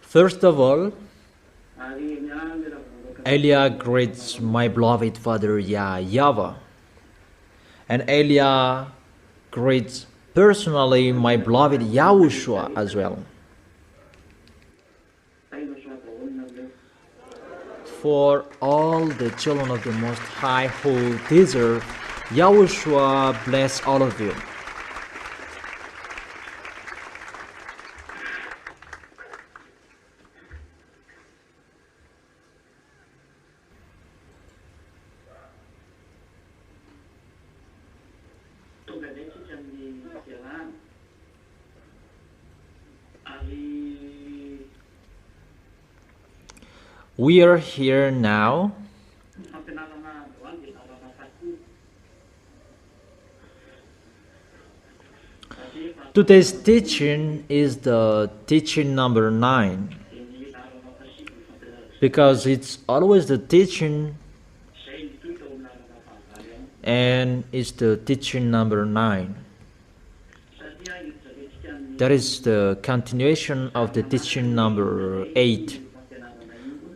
First of all, Eliah greets my beloved father YAHVAH, and Eliah greets personally my beloved YAHOSHUA as well. For all the children of the Most High who deserve, YAHOSHUA bless all of you. We are here now today's teaching is the teaching number 9, because it's always the teaching and it's the teaching number 9. That is the continuation of the teaching number 8,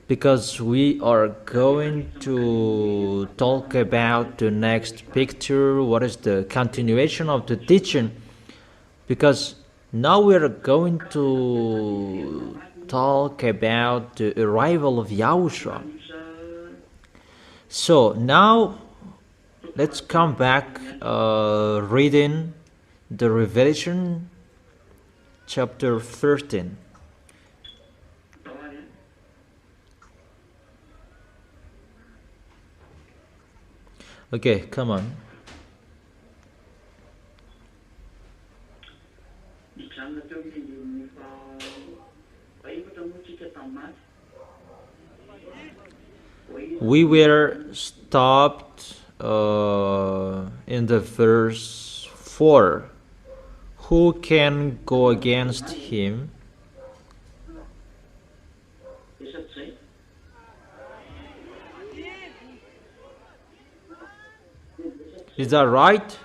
because we are going to talk about the next picture, what is the continuation of the teaching, because now we are going to talk about the arrival of Yahushua. So now let's come back reading the Revelation chapter 13. Okay, come on. We were stopped in the verse 4. Who can go against him? Is that right?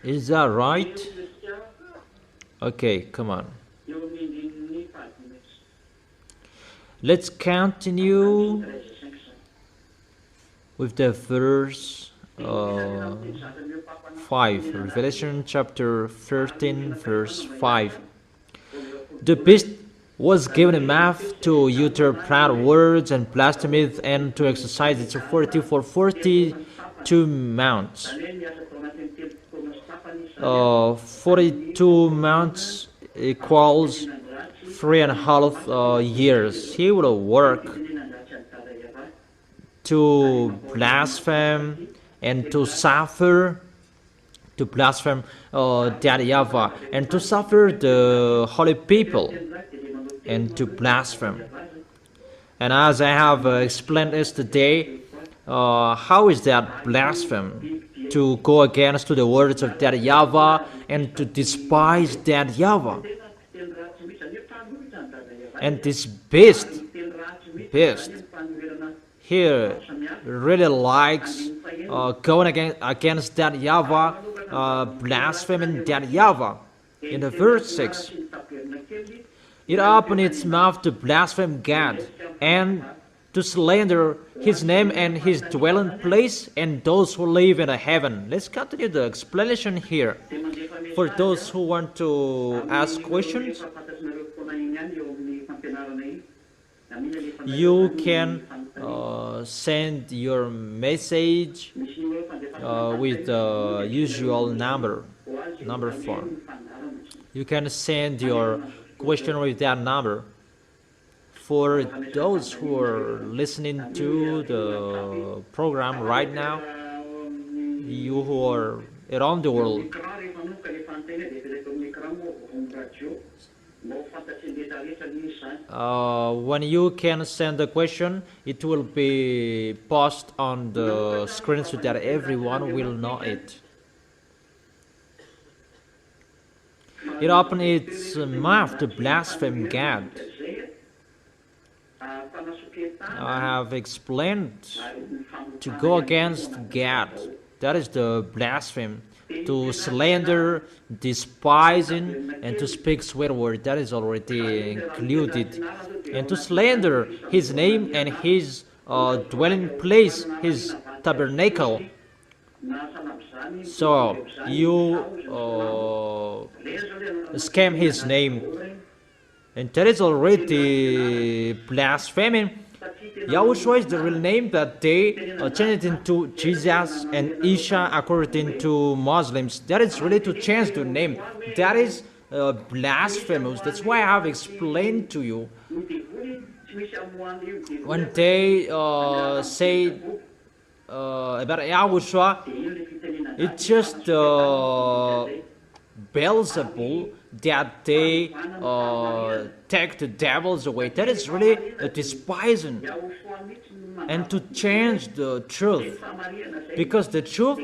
Is that right? Okay, come on. Let's continue with the verse 5. Revelation chapter 13, verse 5. The beast was given a mouth to utter proud words and blasphemies, and to exercise its authority for 42 months. 42 months equals 3.5 years. He will work to blaspheme and to suffer, to blaspheme that YAHVAH, and to suffer the holy people, and to blaspheme. And as I have explained yesterday, how is that blaspheme? To go against to the words of that YAHVAH and to despise that YAHVAH. And this beast here really likes going against that YAHVAH, blaspheming that YAHVAH. In the verse 6, it opened its mouth to blaspheme God and to slander his name and his dwelling place and those who live in heaven. Let's continue the explanation here. For those who want to ask questions, you can send your message with the usual number 4. You can send your question with that number. For those who are listening to the program right now, you who are around the world, when you can send the question, it will be posted on the screen so that everyone will know it. It opened its mouth to blaspheme God. I have explained to go against God. That is the blasphemy. To slander, despising, and to speak swear word. That is already included. And to slander His name and His dwelling place, His tabernacle. So you scam His name, and that is already blasphemy. Yahushua is the real name, that they changed it into Jesus and Isha according to Muslims. That is really to change the name. That is blasphemous. That's why I have explained to you. When they say about Yahushua, it's just Beelzebul that they take the devils away. That is really a despising, and to change the truth, because the truth,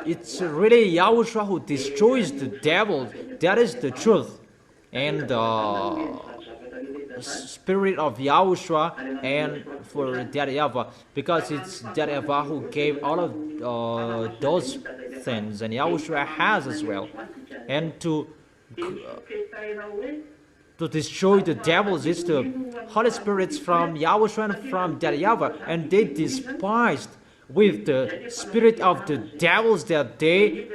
it's really Yahushua who destroys the devil. That is the truth, and spirit of Yahushua, and for that YAHVAH, because it's that YAHVAH who gave all of those things, and Yahushua has as well. And to destroy the devils is the Holy Spirits from Yahushua and from that YAHVAH, and they despised with the spirit of the devils that they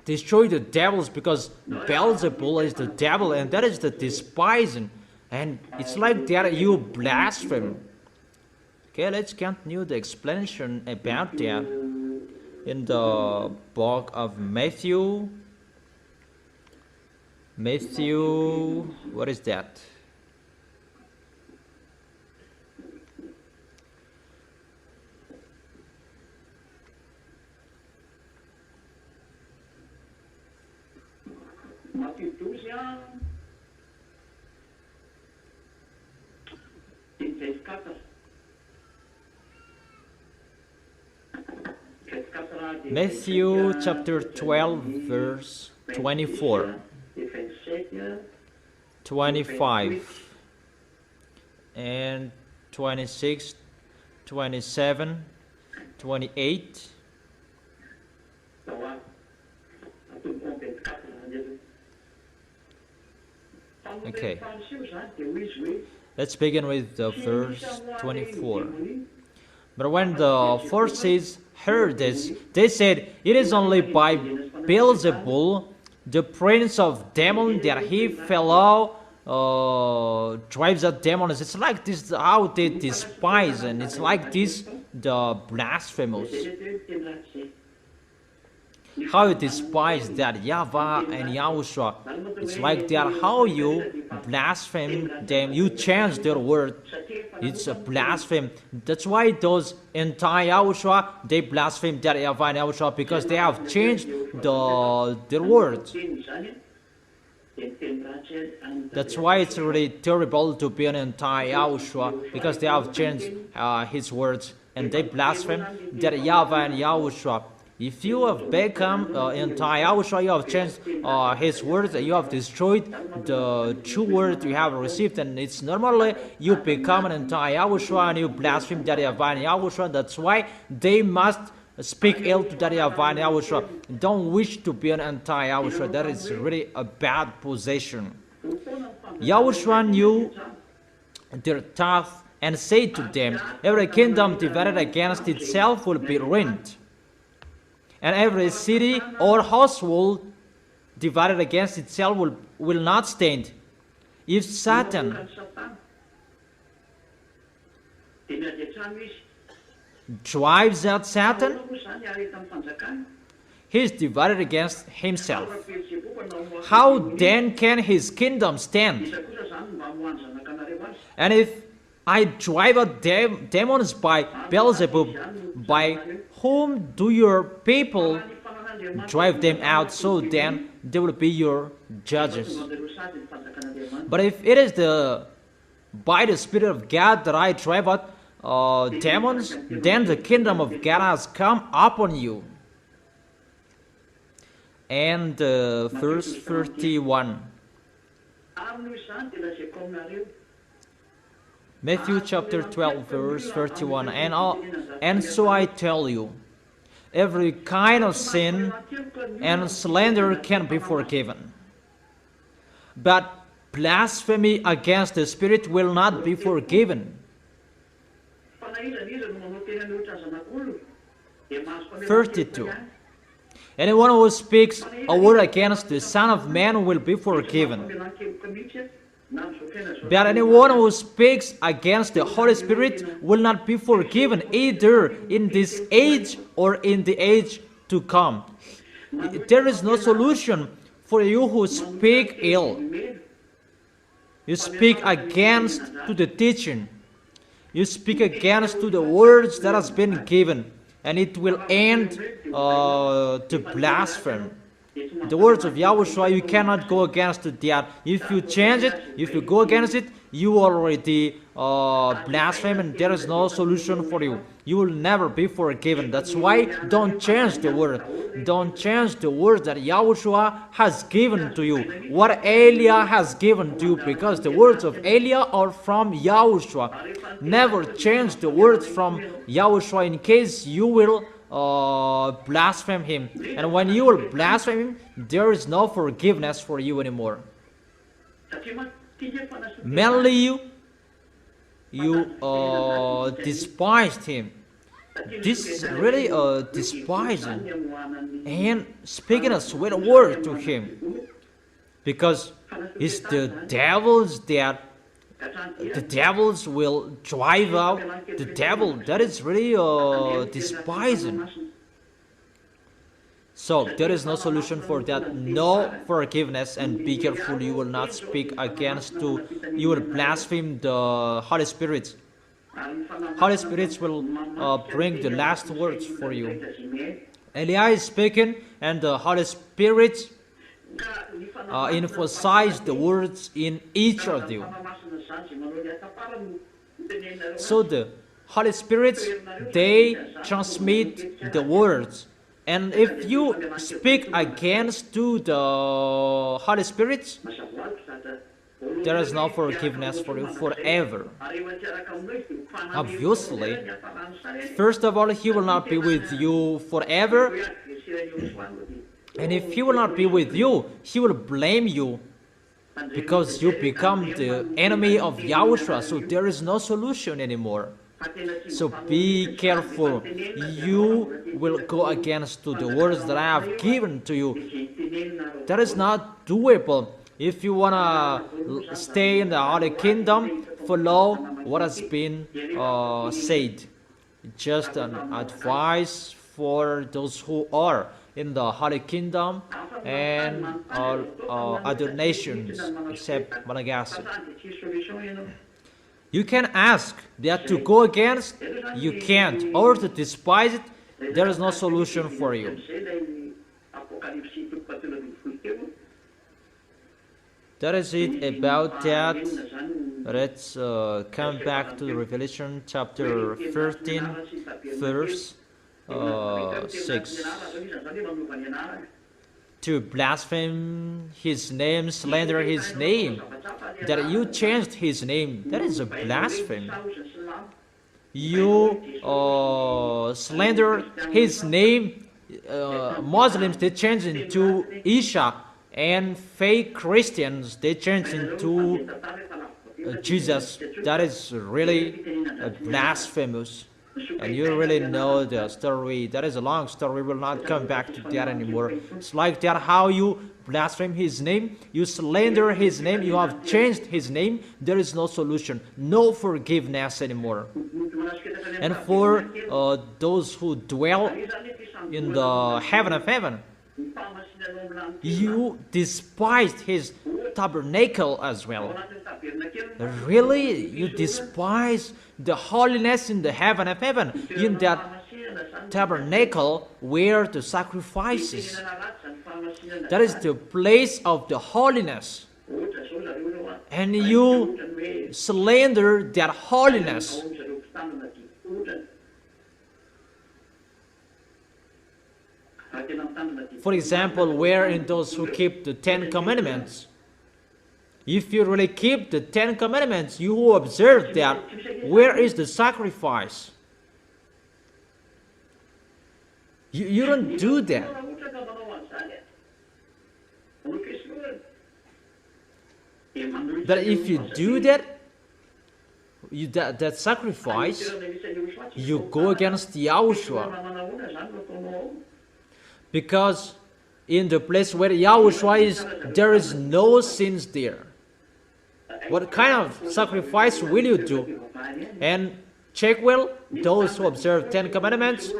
destroy the devils, because Beelzebul is the devil, and that is the despising, and it's like that you blaspheme. Okay, let's continue the explanation about that in the book of Matthew. What is that? Matthew chapter 12 verse 24, 25 and 26, 27, 28. Okay, let's begin with the verse 24. But when the Pharisees heard this, they said, "It is only by Beelzebul, the prince of demons, that he fellow drives out demons." It's like this how they despise, and it's like this the blasphemous. How you despise that YAHVAH and Yahushua. It's like that how you blaspheme them. You change their word. It's a blasphemy. That's why those anti-Yahushua, they blaspheme that YAHVAH and Yahushua, because they have changed their words. That's why it's really terrible to be an anti-Yahushua, because they have changed his words, and they blaspheme that YAHVAH and Yahushua. If you have become anti-Yahushua, you have changed his words, you have destroyed the true word you have received, and it's normally you become an anti-Yahushua and you blaspheme that YAHVAH and Yahushua. That's why they must speak ill to that YAHVAH and Yahushua. Don't wish to be an anti-Yahushua. That is really a bad position. Yahushua knew their thoughts and said to them, "Every kingdom divided against itself will be ruined, and every city or household divided against itself will not stand. If Satan drives out Satan, he is divided against himself. How then can his kingdom stand? And if I drive out demons by Beelzebub, by whom do your people drive them out? So then they will be your judges. But if it is by the Spirit of God that I drive out demons, then the kingdom of God has come upon you." And verse 31. Matthew chapter 12 verse 31. And so I tell you, every kind of sin and slander can be forgiven, but blasphemy against the Spirit will not be forgiven. 32. Anyone who speaks a word against the Son of Man will be forgiven, but anyone who speaks against the Holy Spirit will not be forgiven, either in this age or in the age to come. There is no solution for you who speak ill. You speak against to the teaching. You speak against to the words that has been given, and it will end to blasphemy. The words of Yahushua, you cannot go against that. If you change it, if you go against it, you already blaspheme, and there is no solution for you. You will never be forgiven. That's why don't change the word. Don't change the words that Yahushua has given to you. What Eliah has given to you, because the words of Eliah are from Yahushua. Never change the words from Yahushua in case you will blaspheme him. And when you will blaspheme him, there is no forgiveness for you anymore. Mainly you despised him. This is really despising and speaking a sweet word to him, because it's the devils that the devils will drive out the devil. That is really despising. So there is no solution for that. No forgiveness, and be careful you will not speak against you will blaspheme the Holy Spirit. Holy Spirit will bring the last words for you. Eliah is speaking, and the Holy Spirit emphasize the words in each of you. So the Holy Spirit, they transmit the words. And if you speak against to the Holy Spirit, there is no forgiveness for you forever. Obviously, first of all, he will not be with you forever. And if he will not be with you, he will blame you, because you become the enemy of Yahushua. So there is no solution anymore. So be careful. You will go against to the words that I have given to you. That is not doable. If you want to stay in the Holy Kingdom, follow what has been said. Just an advice for those who are in the Holy Kingdom and other nations except Madagascar. You can ask that to go against, you can't, or to despise it. There is no solution for you. That is it about that. Let's come back to Revelation chapter 13, verse 6. To blaspheme his name, slander his name, that you changed his name, that is a blasphemy. You slander his name. Muslims, they change into Isha, and fake Christians, they change into Jesus. That is really blasphemous. And you really know the story. That is a long story. We will not come back to that anymore. It's like that how you blaspheme his name, you slander his name, you have changed his name. There is no solution, no forgiveness anymore. And for those who dwell in the heaven of heaven, you despised his tabernacle as well. Really? You despise the holiness in the heaven of heaven, in that tabernacle where the sacrifices. That is the place of the holiness. And you slander that holiness. For example, where in those who keep the 10 Commandments, If you really keep the 10 Commandments, you will observe that. Where is the sacrifice? You don't do that. That if you do that, that sacrifice, you go against Yahushua. Because in the place where Yahushua is, there is no sins there. What kind of sacrifice will you do? And check well, those who observe 10 Commandments,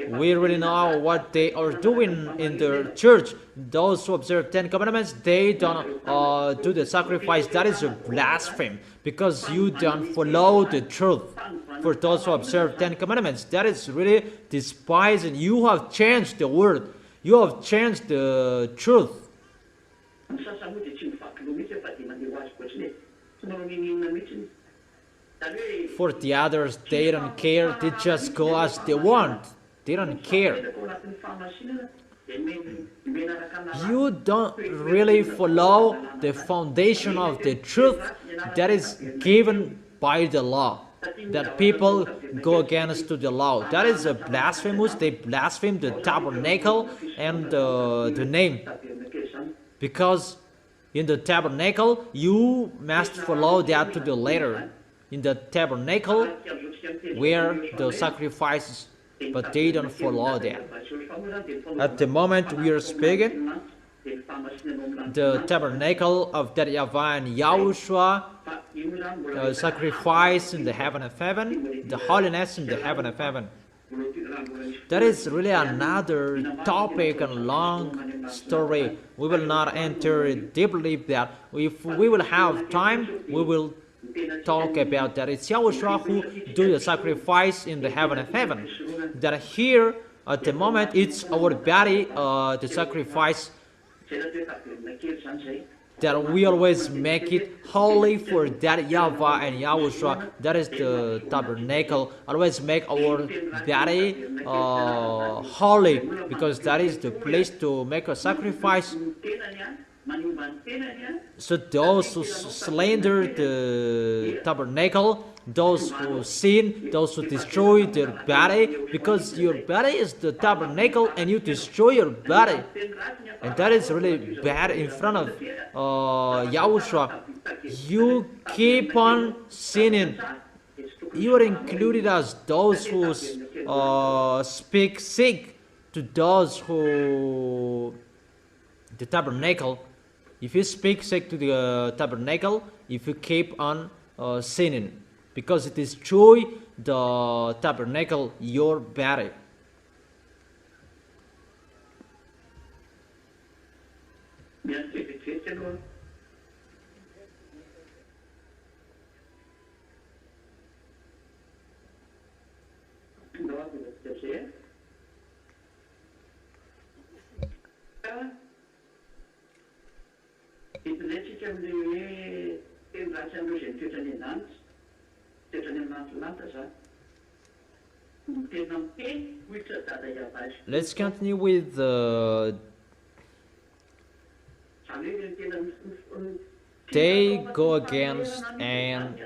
we really know what they are doing in the church. Those who observe 10 Commandments, they don't do the sacrifice. That is a blasphemy, because you don't follow the truth. For those who observe 10 Commandments, that is really despising. You have changed the word. You have changed the truth. For the others, they don't care. They just go as they want. They don't care. You don't really follow the foundation of the truth that is given by the law. That people go against to the law. That is a blasphemous. They blaspheme the tabernacle and the name. Because in the tabernacle, you must follow that to the letter. In the tabernacle, where the sacrifices, but they don't follow that. At the moment we are speaking, the tabernacle of that YAHVAH and YAHOSHUA, sacrifice in the heaven of heaven, the holiness in the heaven of heaven. That is really another topic and long story. We will not enter deeply that. If we will have time, we will talk about that. It's Yahushua who do the sacrifice in the heaven of heaven. That here, at the moment, it's our body, the sacrifice, that we always make it holy for that YAHVAH and YAHOSHUA. That is the tabernacle. Always make our body holy, because that is the place to make a sacrifice. So those who slander the tabernacle, those who sin, those who destroy their body, because your body is the tabernacle and you destroy your body. And that is really bad in front of Yahushua. You keep on sinning. You are included as those who speak sick to those who the tabernacle. If you speak sick to the tabernacle, if you keep on sinning, because it destroy the tabernacle, your body. Let's continue with they go against and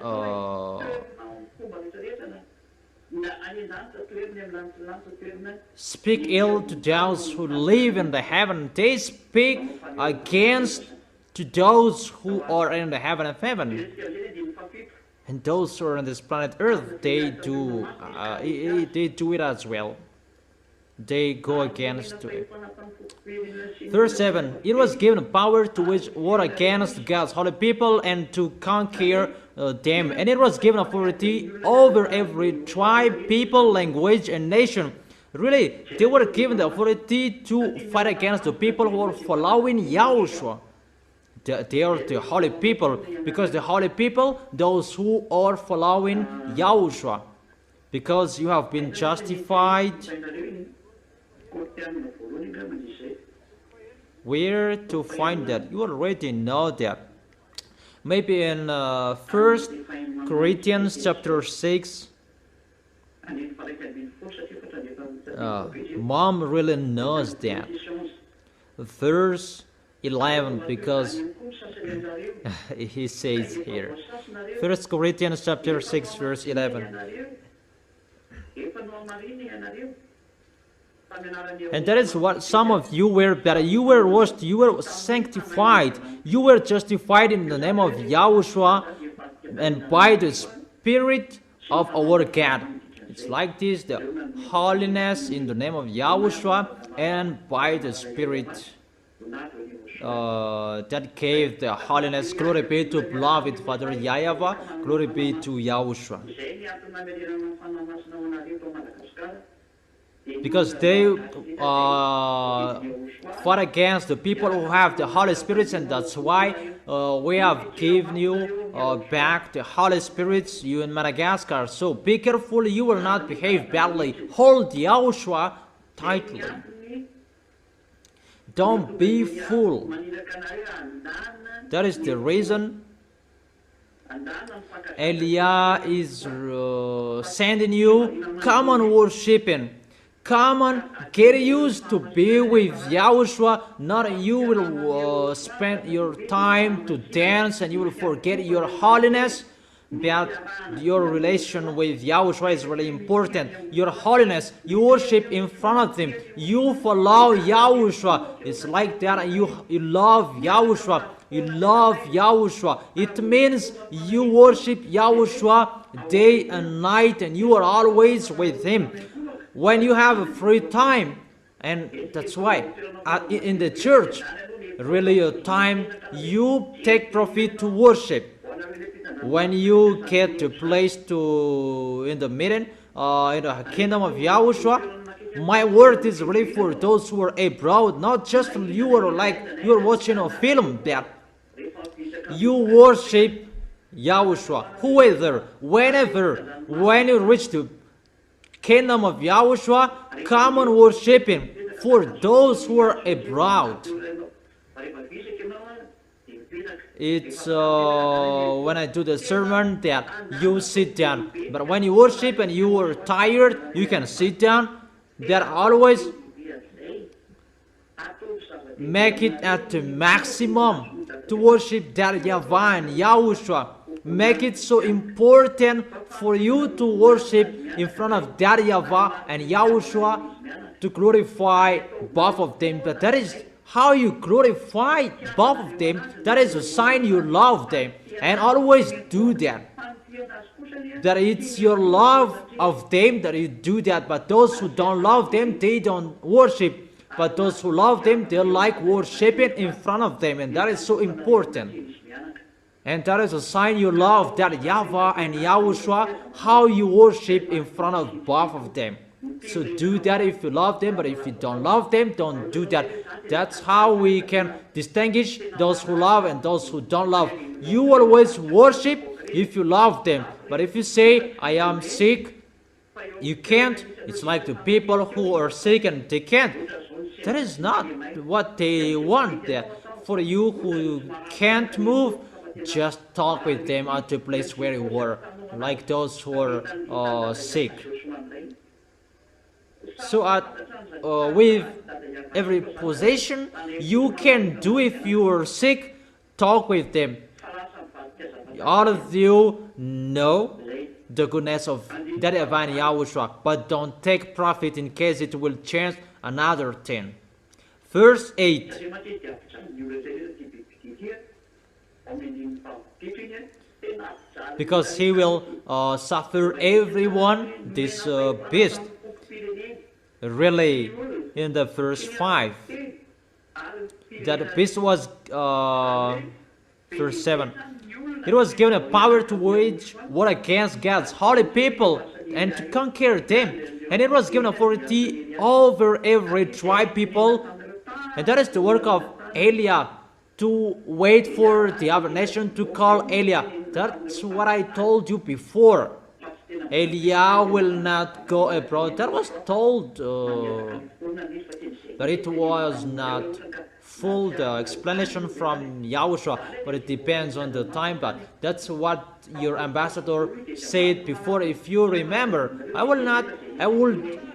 speak ill to those who live in the heaven. They speak against to those who are in the heaven of heaven. And those who are on this planet Earth, they do it as well. They go against it. Verse 7, it was given power to wage war against God's holy people and to conquer them. And it was given authority over every tribe, people, language, and nation. Really, they were given the authority to fight against the people who are following Yahushua. They are the holy people, because the holy people, those who are following Yahushua, because you have been justified. Where to find that? You already know that. Maybe in 1 Corinthians chapter 6. Mom really knows that. Verse 11, because he says here, 1 Corinthians chapter 6 verse 11. And that is what some of you were, that you were washed, you were sanctified, you were justified in the name of Yahushua and by the Spirit of our God. It's like this, the holiness in the name of Yahushua and by the Spirit that gave the holiness. Glory be to beloved Father YAHVAH, glory be to Yahushua. Because they fought against the people who have the Holy Spirits, and that's why we have given you back the Holy Spirits, you in Madagascar. So be careful, you will not behave badly. Hold Yahushua tightly. Don't be fool. That is the reason Eliah is sending you. Come on, worship Him. Come on, get used to be with Yahushua. Not you will spend your time to dance and you will forget your holiness. But your relation with Yahushua is really important. Your holiness, you worship in front of Him. You follow Yahushua. It's like that. You love Yahushua. You love Yahushua. It means you worship Yahushua day and night, and you are always with Him. When you have a free time, and that's why in the church, really a time you take profit to worship. When you get to place to in the meeting, in the kingdom of Yahushua, my word is really for those who are abroad, not just you are like you are watching a film that you worship Yahushua. Whoever, whenever, when you reach the kingdom of Yahushua, come and worship Him. For those who are abroad, it's when I do the sermon that you sit down. But when you worship and you are tired, you can sit down. That always make it at the maximum to worship that YAHVAH and Yahushua. Make it so important for you to worship in front of that YAHVAH and Yahushua, to glorify both of them. But that is how you glorify both of them. That is a sign you love them. And always do that. That it's your love of them that you do that. But those who don't love them, they don't worship. But those who love them, they like worshiping in front of them. And that is so important. And that is a sign you love that YAHVAH and Yahushua, how you worship in front of both of them. So do that if you love them, but if you don't love them, don't do that. That's how we can distinguish those who love and those who don't love. You always worship if you love them. But if you say, I am sick, you can't. It's like the people who are sick and they can't. That is not what they want there. For you who can't move, just talk with them at the place where you were, like those who are sick. So with every possession you can do, if you are sick, talk with them. All of you know the goodness of that YAHVAH and Yahushua, but don't take profit in case it will change another thing. Verse 8. Because he will suffer everyone, this beast. Really, in the verse 5, that beast was, verse 7, it was given a power to wage war against God's holy people and to conquer them. And it was given authority over every tribe, people. And that is the work of Eliah, to wait for the other nation to call Eliah. That's what I told you before. Eliah will not go abroad. That was told, but it was not full, the explanation from Yahushua, but it depends on the time. But that's what your ambassador said before. If you remember, I will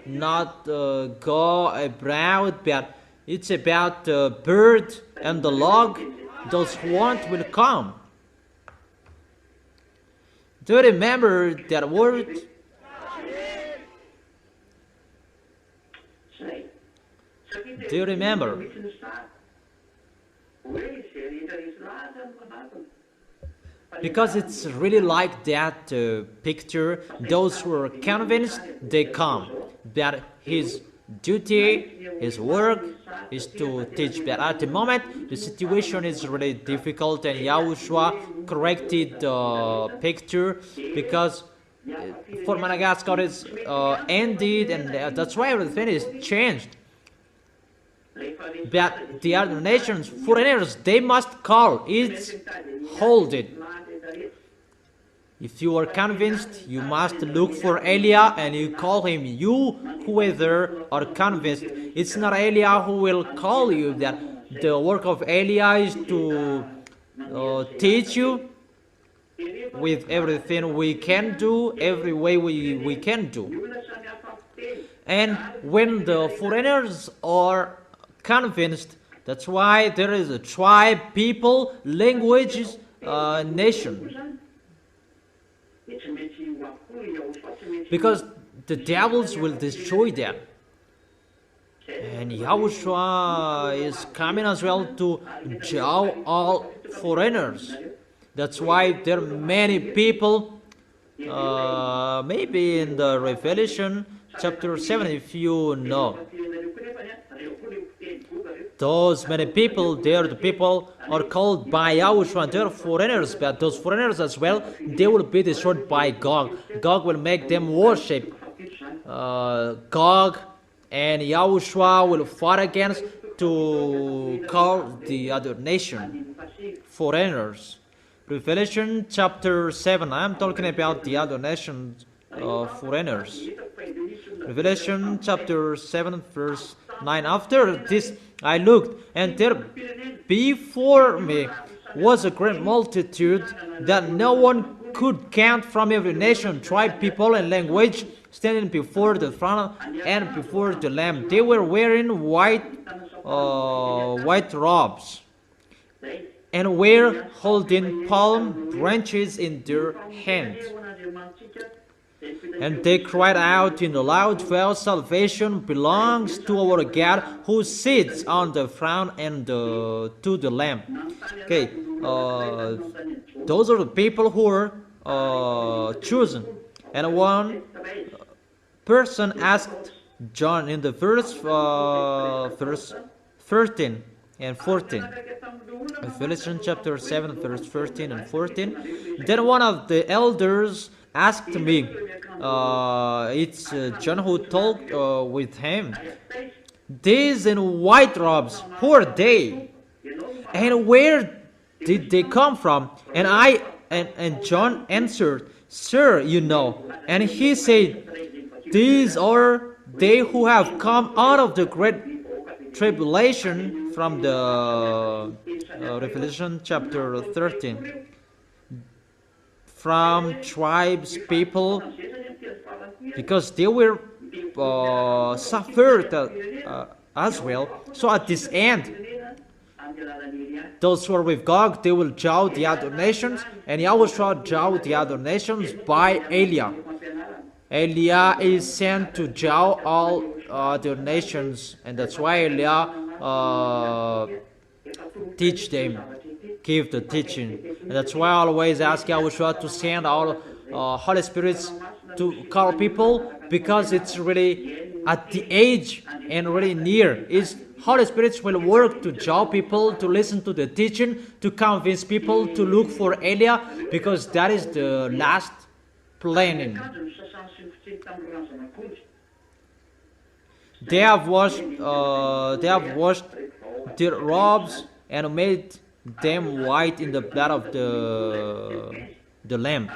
not go abroad, but It's about the bird and the log. Those who want will come. Do you remember that word? Do you remember? Because it's really like that picture. Those who are convinced, they come. That his duty, his work is to teach. But at the moment, the situation is really difficult, and Yahushua corrected the picture because for Madagascar it's ended, and that's why everything is changed. But the other nations, foreigners, they must call. It's hold it. If you are convinced, you must look for Elia and you call him. You, whoever are convinced, it's not Elia who will call you. That the work of Elia is to teach you with everything we can do, every way we can do. And when the foreigners are convinced, that's why there is a tribe, people, languages, nation. Because the devils will destroy them. And Yahushua is coming as well to judge all foreigners. That's why there are many people, maybe in the Revelation chapter 7, if you know. Those many people, the people are called by Yahushua, and they're foreigners, but those foreigners as well, they will be destroyed by Gog. Gog will make them worship Gog, and Yahushua will fight against to call the other nation foreigners. Revelation chapter 7, I'm talking about the other nations, foreigners. Revelation chapter 7, verse 9. After this I looked, and there before me was a great multitude that no one could count, from every nation, tribe, people, and language, standing before the throne and before the Lamb. They were wearing white robes, and were holding palm branches in their hands. And they cried out in a loud voice, "Salvation belongs to our God who sits on the throne and to the Lamb." Okay, those are the people who are chosen. And one person asked John in the verse 13 and 14. Revelation chapter 7, verse 13 and 14. Then one of the elders asked me, it's John who talked with him, "These in white robes, who are they? And where did they come from?" And John answered, "Sir, you know." And he said, "These are they who have come out of the great tribulation," from the Revelation chapter 13. From tribes, people, because they were suffered as well. So at this end, those who are with Gog, they will judge the other nations, and Yahushua judge the other nations by Elia. Elia is sent to judge all other nations, and that's why Elia teach them, give the teaching. And that's why I always ask Yahushua to send all Holy Spirits to call people, because it's really at the age and really near. Is Holy Spirits will work to draw people to listen to the teaching, to convince people to look for Elia, because that is the last planning. They have washed their robes and made them white in the blood of the Lamb.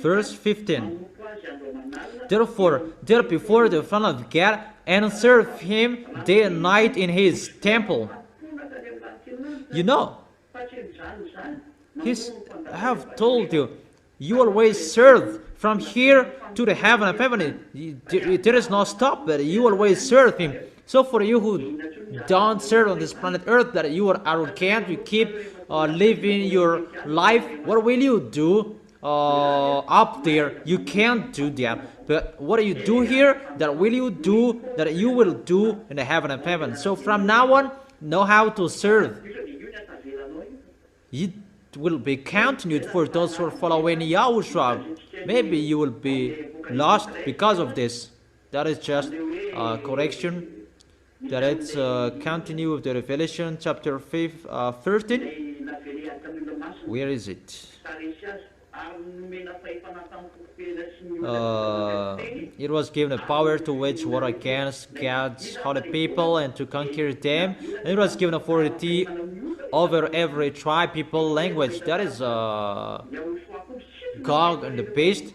Verse 15. Therefore, there before the throne of God, and serve him day and night in his temple. You know, I have told you, you always serve from here to the heaven of heaven. There is no stop, but you always serve him. So for you who don't serve on this planet Earth, that you are arrogant, you keep living your life, what will you do up there? You can't do that. But what do you do here? That will you do, that you will do in the heaven of heaven. So from now on, know how to serve. It will be continued for those who are following Yahushua. Maybe you will be lost because of this. That is just correction. That it's continue with the Revelation chapter 13. Where is it? It was given a power to wage war against God's holy people and to conquer them. And it was given authority over every tribe, people, language. That is Gog and the beast.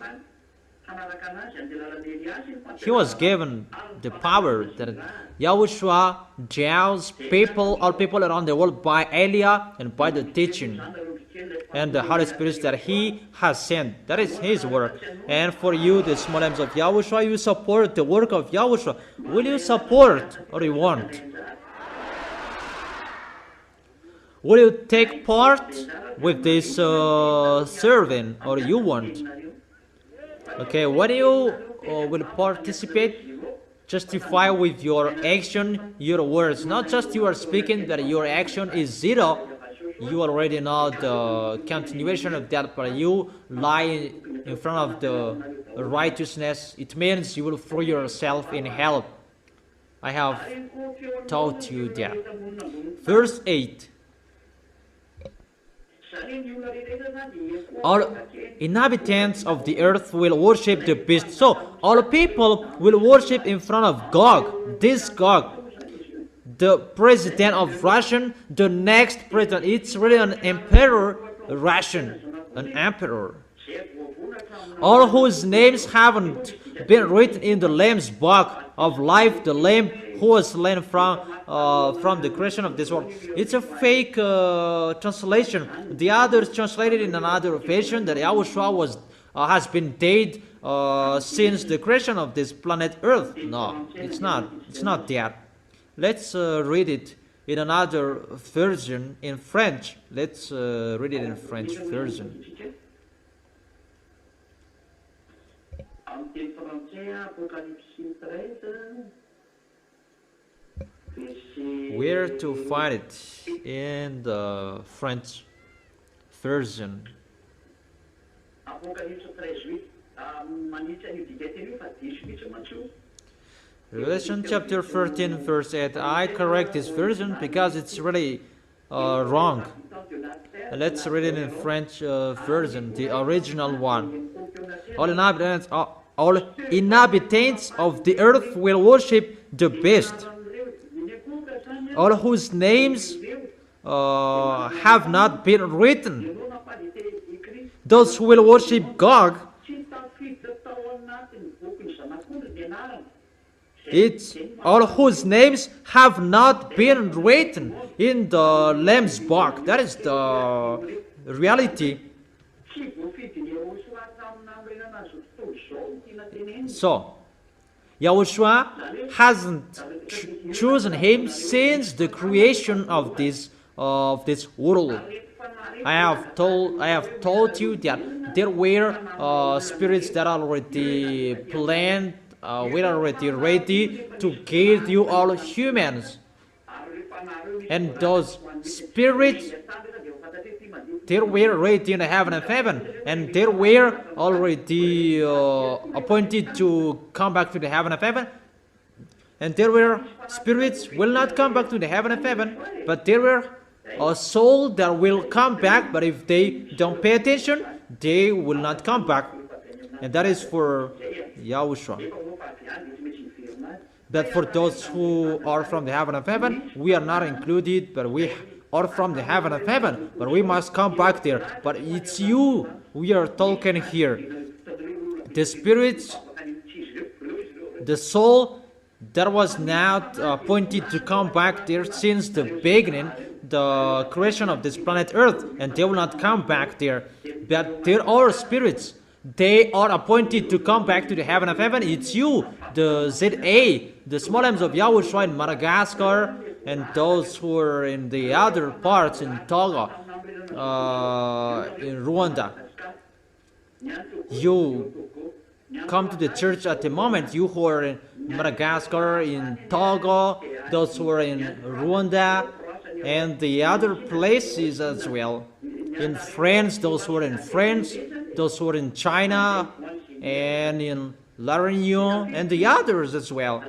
He was given the power that Yahushua judges people, all people around the world by Elia and by the teaching and the Holy Spirit that He has sent. That is His work. And for you, the small arms of Yahushua, you support the work of Yahushua. Will you support or you want? Will you take part with this serving or you want? Okay, when you will participate, justify with your action, your words. Not just you are speaking, that your action is zero. You already know the continuation of that, but you lie in front of the righteousness. It means you will throw yourself in hell. I have taught you that. Verse 8. All inhabitants of the earth will worship the beast. So all people will worship in front of Gog. This Gog, the president of Russian, the next president. It's really an emperor, Russian, an emperor. All whose names haven't been written in the Lamb's book of life, the Lamb who was slain from the creation of this world. It's a fake translation. The others translated in another version that Yahushua has been dead since the creation of this planet Earth. No, it's not. It's not that. Let's read it in another version in French. Let's read it in French version. Where to find it in the French version? Revelation chapter 13 verse 8. I correct this version because it's really wrong. Let's read it in French version, the original one. All inhabitants of the earth will worship the beast, all whose names have not been written. Those who will worship Gog, it's all whose names have not been written in the Lamb's book. That is the reality. So, Yahushua hasn't chosen him since the creation of this world. I have told you that there were spirits that are already planned, were already ready to give you all humans, and those spirits, they were ready in the heaven of heaven, and they were already appointed to come back to the heaven of heaven. And there were spirits will not come back to the heaven of heaven, but there were a soul that will come back, but if they don't pay attention, they will not come back. And that is for Yahushua. But for those who are from the heaven of heaven, we are not included, but we are from the heaven of heaven, but we must come back there. But it's you we are talking here. The spirits, the soul that was not appointed to come back there since the beginning, the creation of this planet Earth, and they will not come back there. But there are spirits. They are appointed to come back to the heaven of heaven. It's you, the ZA, the small arms of YAHOSHUA in Madagascar, and those who are in the other parts in Togo, in Rwanda. You come to the church at the moment, you who are in Madagascar, in Togo, those who are in Rwanda, and the other places as well. In France, those who are in France, those who are in China, and in La Réunion, and the others as well.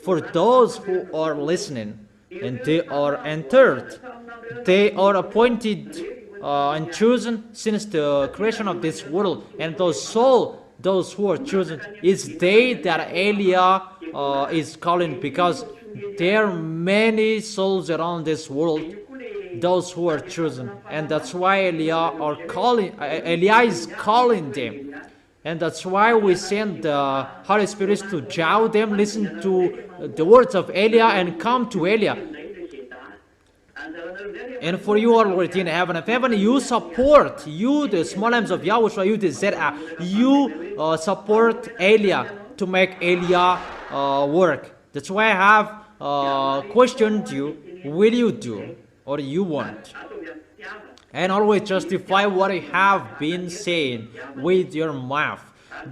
For those who are listening, and they are entered, they are appointed and chosen since the creation of this world, and those who are chosen, is they that Eliah is calling, because there are many souls around this world, those who are chosen, and that's why Eliah is calling them, and that's why we send the Holy Spirit to jow them, listen to the words of Eliah, and come to Eliah. And for you already in heaven, you support, the small arms of YAHOSHUA, you the ZA, you support Eliah to make Eliah work. That's why I have questioned you, will you do or you won't? And always justify what you have been saying with your mouth.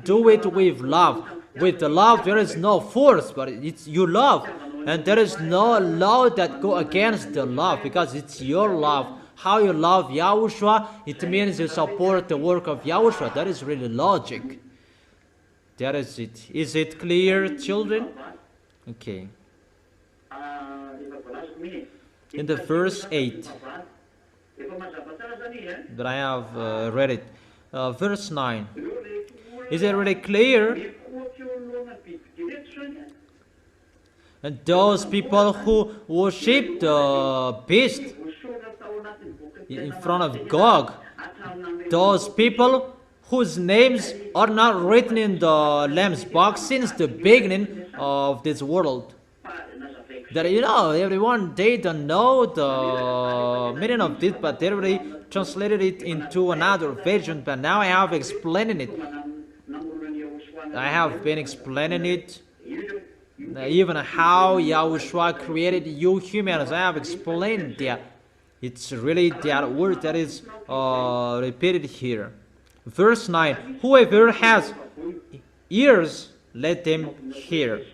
Do it with love. With the love, there is no force, but it's you love. And there is no law that go against the love, because it's your love. How you love YAHOSHUA, it means you support the work of YAHOSHUA. That is really logic. That is it. Is it clear, children? Okay. In the verse 8, that I have read it. Verse 9. Is it really clear? And those people who worship the beast in front of Gog, those people whose names are not written in the Lamb's book since the beginning of this world. That, everyone, they don't know the meaning of this, but they already translated it into another version, but now I have explained it. I have been explaining it, even how YAHOSHUA created you humans. I have explained that. It's really that word that is repeated here. Verse 9, whoever has ears, let them hear.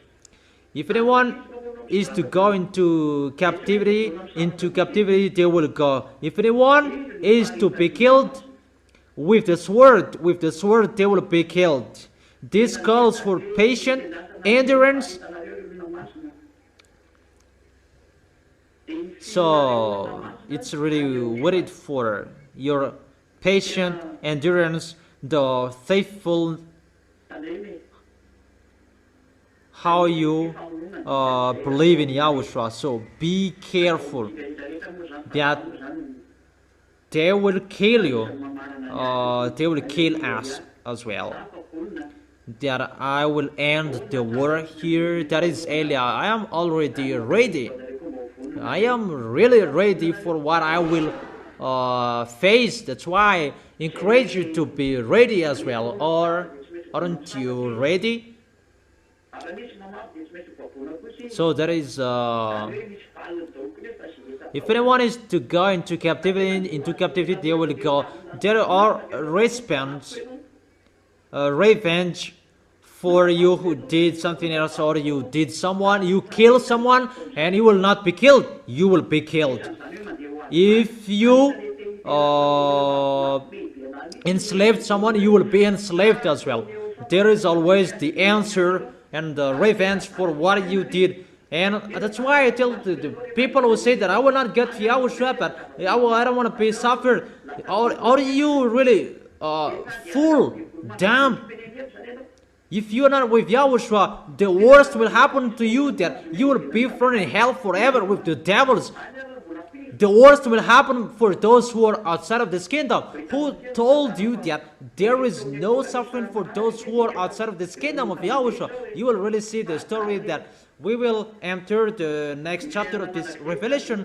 If anyone is to go into captivity they will go. If anyone is to be killed with the sword they will be killed. This calls for patient endurance. So it's really waited for your patient endurance, the faithful, how you believe in YAHOSHUA. So be careful that they will kill you, they will kill us as well. That I will end the war here. That is Eliah. I am already ready. I am really ready for what I will face. That's why I encourage you to be ready as well. Or aren't you ready? So there is if anyone is to go into captivity they will go. There are revenge for you who did something else, or you did someone, you kill someone, and you will not be killed, you will be killed. If you enslaved someone, you will be enslaved as well. There is always the answer and the revenge for what you did. And that's why I tell the people who say that I will not get YAHOSHUA, but I don't want to be suffered. Are you really fool, dumb? If you are not with YAHOSHUA, the worst will happen to you, that you will be thrown in hell forever with the devils. The worst will happen for those who are outside of this kingdom. Who told you that there is no suffering for those who are outside of this kingdom of YAHOSHUA? You will really see the story that we will enter the next chapter of this Revelation,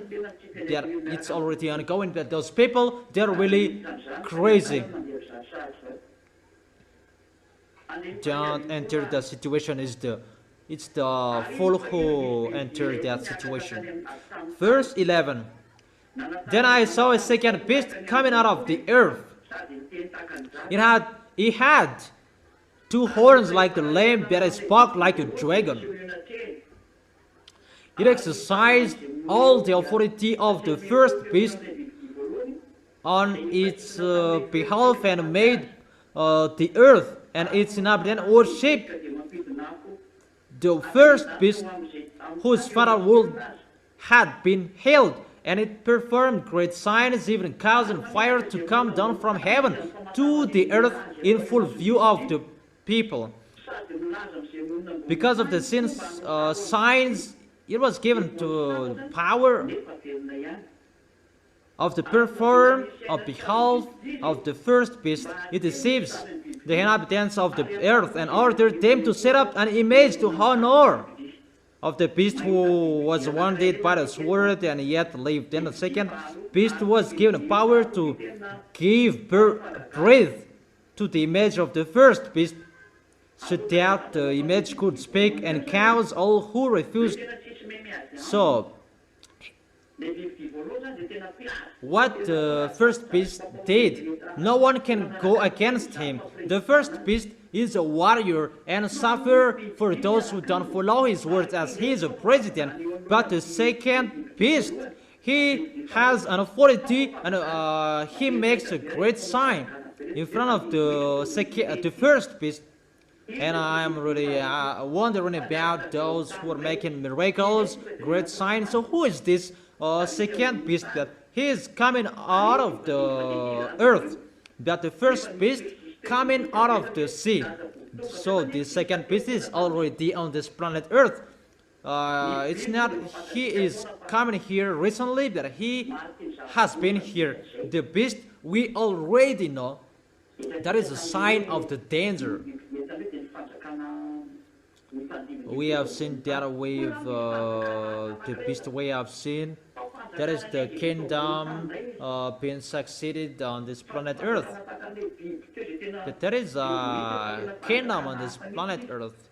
that it's already ongoing, that those people, they're really crazy. Don't enter the situation is the It's the fool who entered that situation. Verse 11. Then I saw a second beast coming out of the earth. It had two horns like the lamb, but it spoke like a dragon. It exercised all the authority of the first beast on its behalf and made the earth and its inhabitants worship the first beast whose fatherhood had been held, and it performed great signs, even causing fire to come down from heaven to the earth in full view of the people. Because of the sins, signs, it was given to power of the perform of behalf of the first beast. It deceives the inhabitants of the earth and ordered them to set up an image to honor of the beast who was wounded by the sword and yet lived. Then the second beast was given power to give breath to the image of the first beast, so that the image could speak and cause all who refused. So, what the first beast did, no one can go against him. The first beast is a warrior and suffer for those who don't follow his words, as he is a president. But the second beast, he has an authority, and he makes a great sign in front of the first beast. And I am really wondering about those who are making miracles, great signs. So who is this second beast that he is coming out of the earth, but the first beast coming out of the sea? So the second beast is already on this planet Earth. It's not he is coming here recently, but he has been here. The beast we already know. That is a sign of the danger. We have seen that with the beast we have seen. That is the kingdom being succeeded on this planet Earth. There is a kingdom on this planet Earth.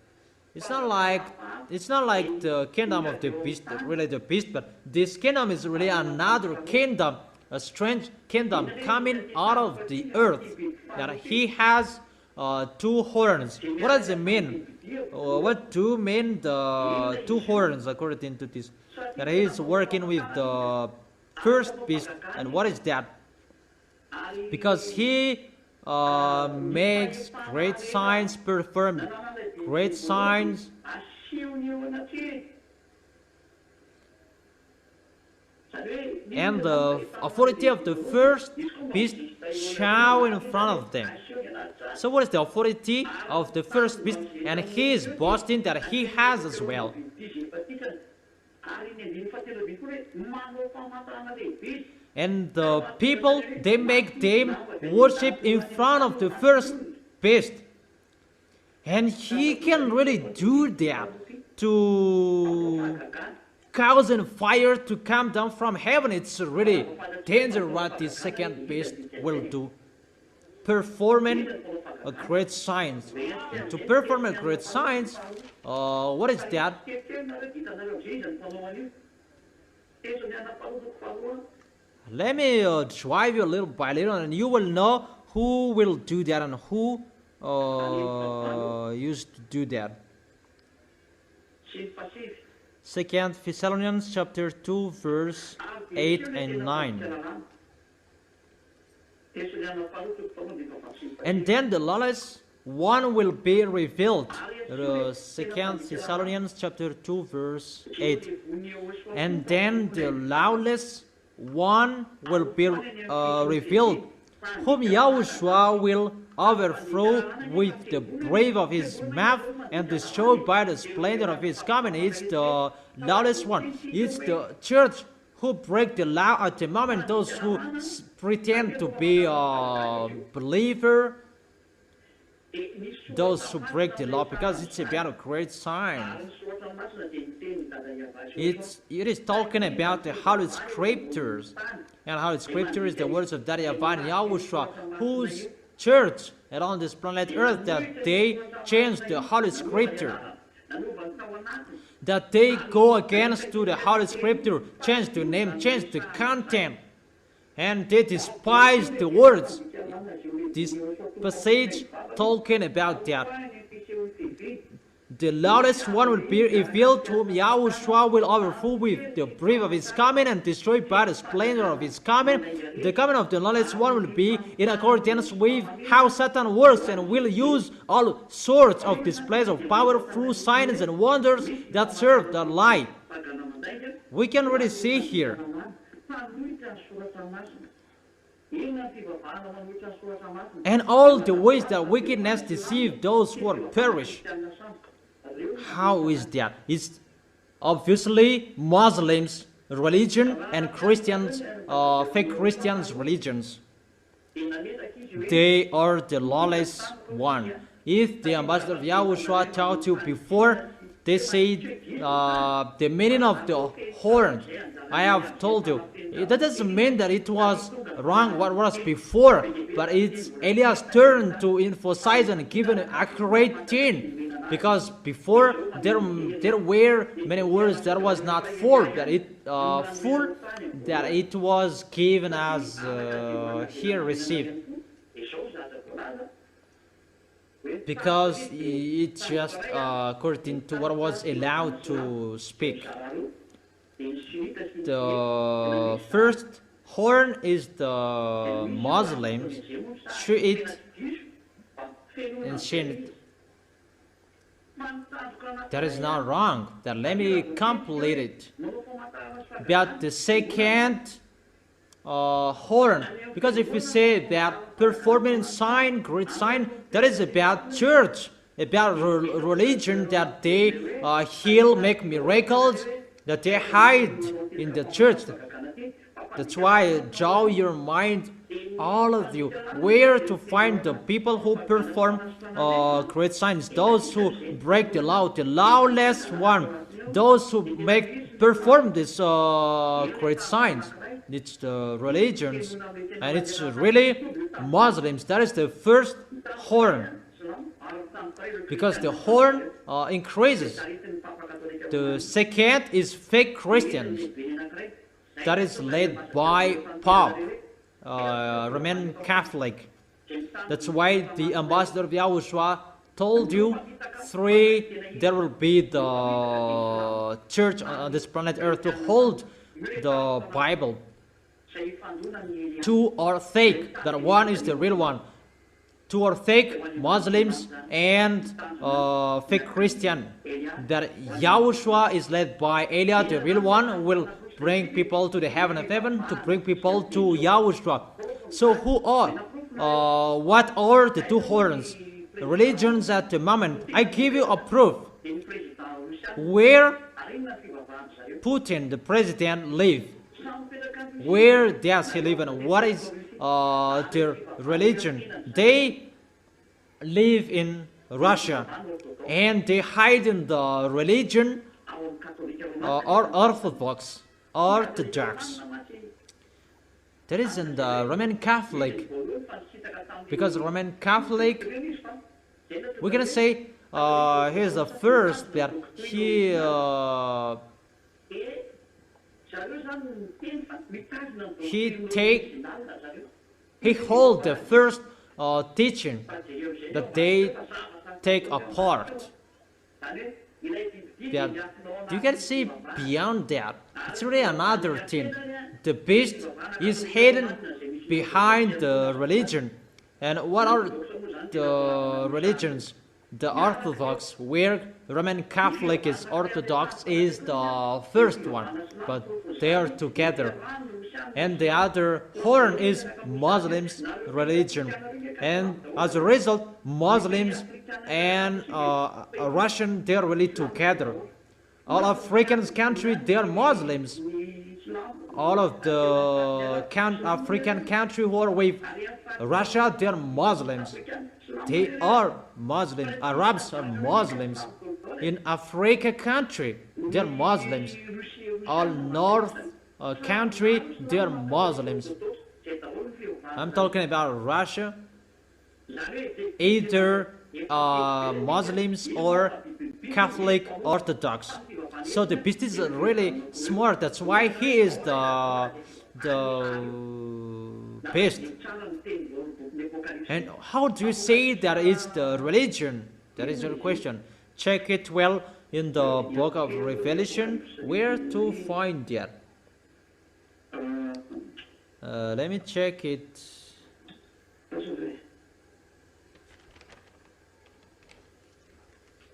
It's not like the kingdom of the beast, really the beast, but this kingdom is really another kingdom, a strange kingdom coming out of the earth. That he has two horns. What does it mean? What do mean the two horns according to this? That he is working with the first beast. And what is that? Because he makes great signs, performed great signs. And the authority of the first beast show in front of them. So what is the authority of the first beast? And he is boasting that he has as well. And the people, they make them worship in front of the first beast. And he can really do that to causing fire to come down from heaven. It's really dangerous what this second beast will do. Performing a great signs. And to perform a great signs, what is that? Let me drive you little by little, and you will know who will do that and who used to do that. 2 Thessalonians chapter 2 verse 8 and 9. And then the lawless one will be revealed. 2 Thessalonians chapter 2 verse 8. And then the lawless one will be revealed, whom Yahushua will overthrow with the breath of his mouth and destroy by the splendor of his coming. It's the lawless one. It's the church who break the law at the moment. Those who pretend to be a believer, those who break the law, because it's about a great sign. It is talking about the Holy Scriptures, and Holy Scripture is the words of YAHVAH and YAHOSHUA, whose church and on this planet Earth that they changed the Holy Scripture. that they go against to the Holy Scripture, change the name, change the content, and they despise the words. This passage talking about that. The lawless one will be revealed, whom Yahushua will overthrow with the breath of his coming and destroy by the splendor of his coming. The coming of the lawless one will be in accordance with how Satan works, and will use all sorts of displays of power through signs and wonders that serve the lie. We can really see here. And all the ways that wickedness deceive those who perish. How is that? It's obviously Muslims' religion and Christians, fake Christians' religions. They are the lawless one. If the ambassador of Yahushua taught you before, they say the meaning of the horn. I have told you. That doesn't mean that it was wrong what was before, but it's Elias' turn to emphasize and give an accurate thing. Because before there were many words that was not full, that it was given as here received. Because it's just according to what was allowed to speak. The first horn is the Muslims, Shiite and Shiite. That is not wrong. That let me complete it. But the second horn, because if you say that performing sign, great sign, that is about church, about religion, that they heal, make miracles, that they hide in the church. That's why draw your mind, all of you, where to find the people who perform great signs, those who break the law, the lawless one, those who perform these great signs. It's the religions, and it's really Muslims. That is the first horn, because the horn increases. The second is fake Christians. That is led by Pope, Roman Catholic. That's why the ambassador of Yahushua told you there will be the church on this planet Earth to hold the Bible. Two are fake, that one is the real one. Two are fake Muslims and fake Christian. That Yahushua is led by Eliah, the real one, will bring people to the heaven of heaven, to bring people to Yahushua. So what are the two horns? The religions at the moment. I give you a proof. Where Putin, the president, live? Where does he live, and what is their religion? They live in Russia, and they hide in the religion or Orthodox. That is in the Roman Catholic, because Roman Catholic, we're gonna say here's the first that he hold the first teaching that they take apart. That you can see beyond that. It's really another thing. The beast is hidden behind the religion. And what are the religions? The Orthodox, where Roman Catholic is Orthodox, is the first one, but they are together. And the other horn is Muslims' religion. And as a result, Muslims and Russian, they are really together. All African countries, they are Muslims. All of the African countries who are with Russia, they are Muslims. They are Muslims. Arabs are Muslims. In Africa country, they are Muslims. All North country, they are Muslims. I'm talking about Russia. Either Muslims or Catholic Orthodox. So the beast is really smart. That's why he is the beast. And how do you say that is the religion? That is your question. Check it well in the book of Revelation. Where to find that? Let me check it.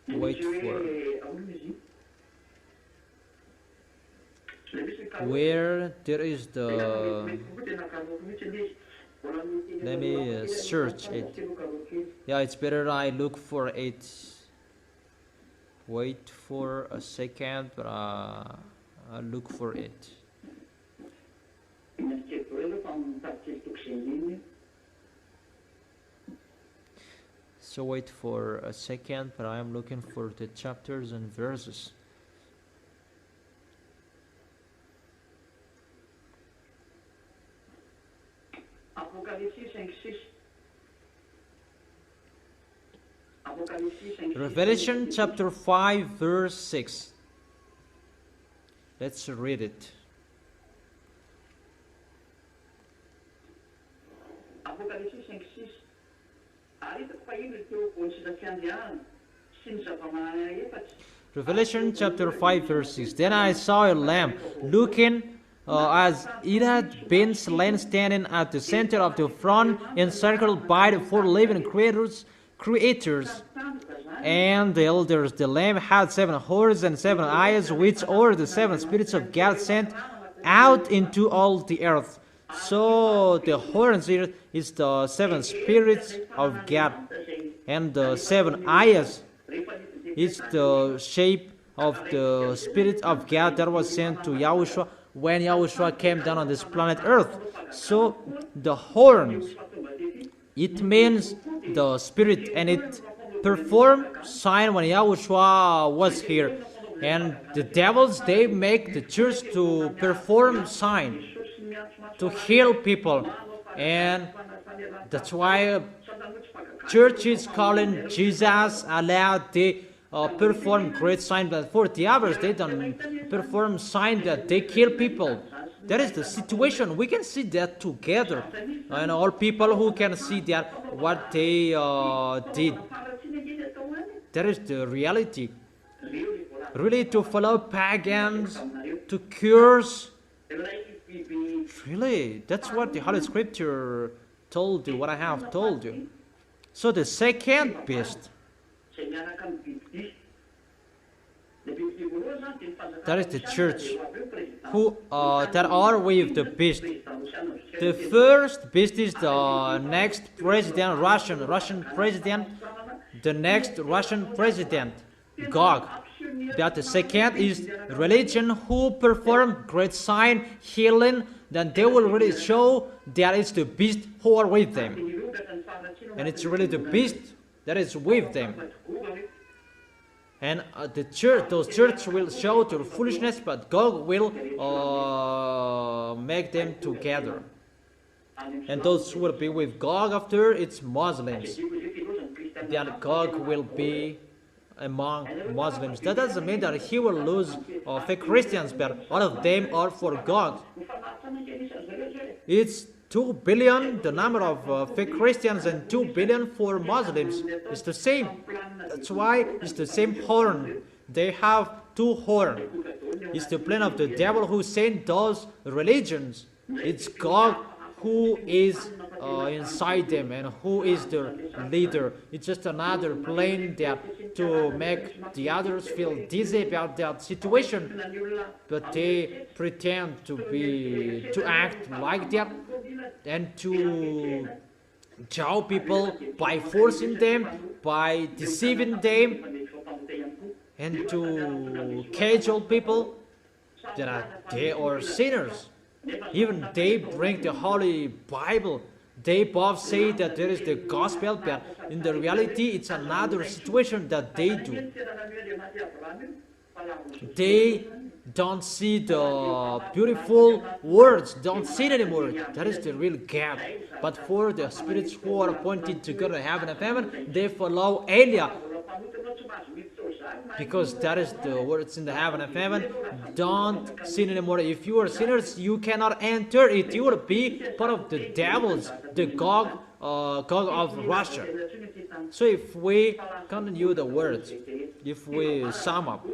Wait for where there is the. Let me search it. Yeah, it's better I look for it. Wait for a second, but I'll look for it. So wait for a second, but I am looking for the chapters and verses. Revelation chapter 5 verse 6. Let's read it. Revelation chapter 5 verse 6. Then I saw a lamb looking as it had been slain, standing at the center of the throne, encircled by the four living creators, and the elders. The Lamb had 7 horns and 7 eyes, which are the 7 spirits of God sent out into all the earth. So the horns here is the 7 spirits of God, and the 7 eyes is the shape of the spirit of God that was sent to Yahushua when Yahushua came down on this planet Earth. So the horns, it means the spirit, and it performed sign when Yahushua was here. And the devils, they make the church to perform sign, to heal people. And that's why church is calling Jesus Allah. They perform great sign, but for the others, they don't perform sign that they kill people. That is the situation. We can see that together, and all people who can see that what they did. That is the reality. Really, to follow pagans, to curse. Really, that's what the Holy Scripture told you. What I have told you. So the second beast, that is the church, who that are with the beast. The first beast is the next president, Russian president, the next Russian president, Gog. That the second is religion, who perform great sign, healing. Then they will really show that it's the beast who are with them, and it's really the beast that is with them. And the church, those church will show their foolishness, but God will make them together. And those who will be with God after, it's Muslims. That God will be among Muslims. That doesn't mean that he will lose fake Christians, but all of them are for God. It's 2 billion, the number of fake Christians, and 2 billion for Muslims. It's the same. That's why it's the same horn. They have 2 horns. It's the plan of the devil who sent those religions. It's God who is inside them and who is their leader. It's just another plan that to make the others feel dizzy about that situation, but they pretend to act like that and to jaw people by forcing them, by deceiving them, and to cajole people that they are sinners. Even they bring the Holy Bible. They both say that there is the gospel, but in the reality, it's another situation that they do. They don't see the beautiful words, don't see it anymore. That is the real gap. But for the spirits who are appointed to go to heaven and heaven, they follow Elia. because that is the words in the heaven of heaven. Don't sin anymore. If you are sinners, you cannot enter it. You will be part of the devils, the Gog of Russia. So if we continue the words, if we sum up,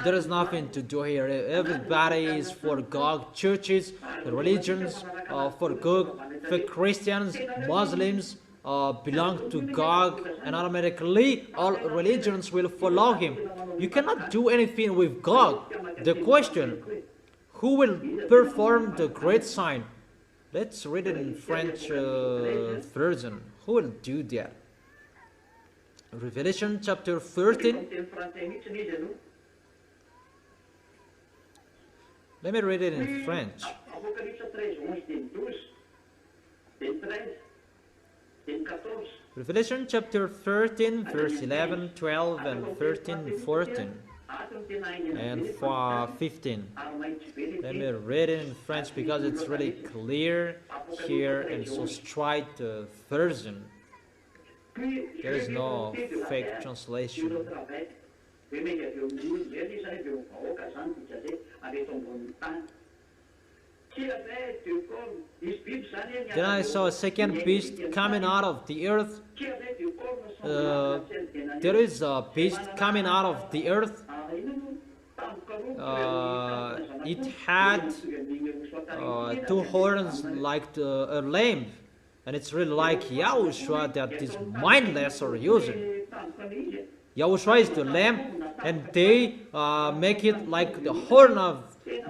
there is nothing to do here. Everybody is for Gog. Churches, religions, for Gog. For Christians, Muslims belong to Gog, and automatically all religions will follow him. You cannot do anything with Gog. The question, who will perform the great sign? Let's read it in French version. Who will do that? Revelation chapter 13. Let me read it in French. Revelation chapter 13, verse 11, 12, and 13, 14, and 15. Let me read it in French because it's really clear here and so straight version. There is no fake translation. Then I saw a second beast coming out of the earth. There is a beast coming out of the earth. It had two horns like a lamb, and it's really like YAHOSHUA that is mindless or using. YAHOSHUA is the lamb, and they make it like the horn of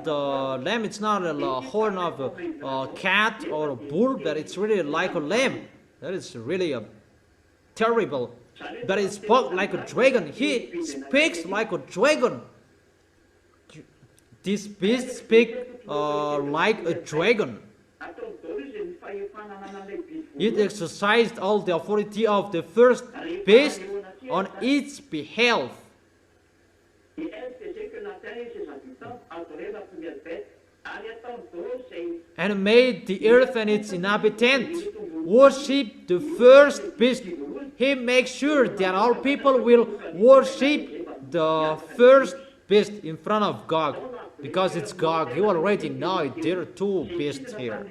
the lamb. It's not a horn of a cat or a bull, but it's really like a lamb. That is really terrible. But it spoke like a dragon. He speaks like a dragon. This beast speaks like a dragon. It exercised all the authority of the first beast on its behalf, and made the earth and its inhabitants worship the first beast. He makes sure that all people will worship the first beast in front of Gog, because it's Gog. You already know it. There are two beasts here,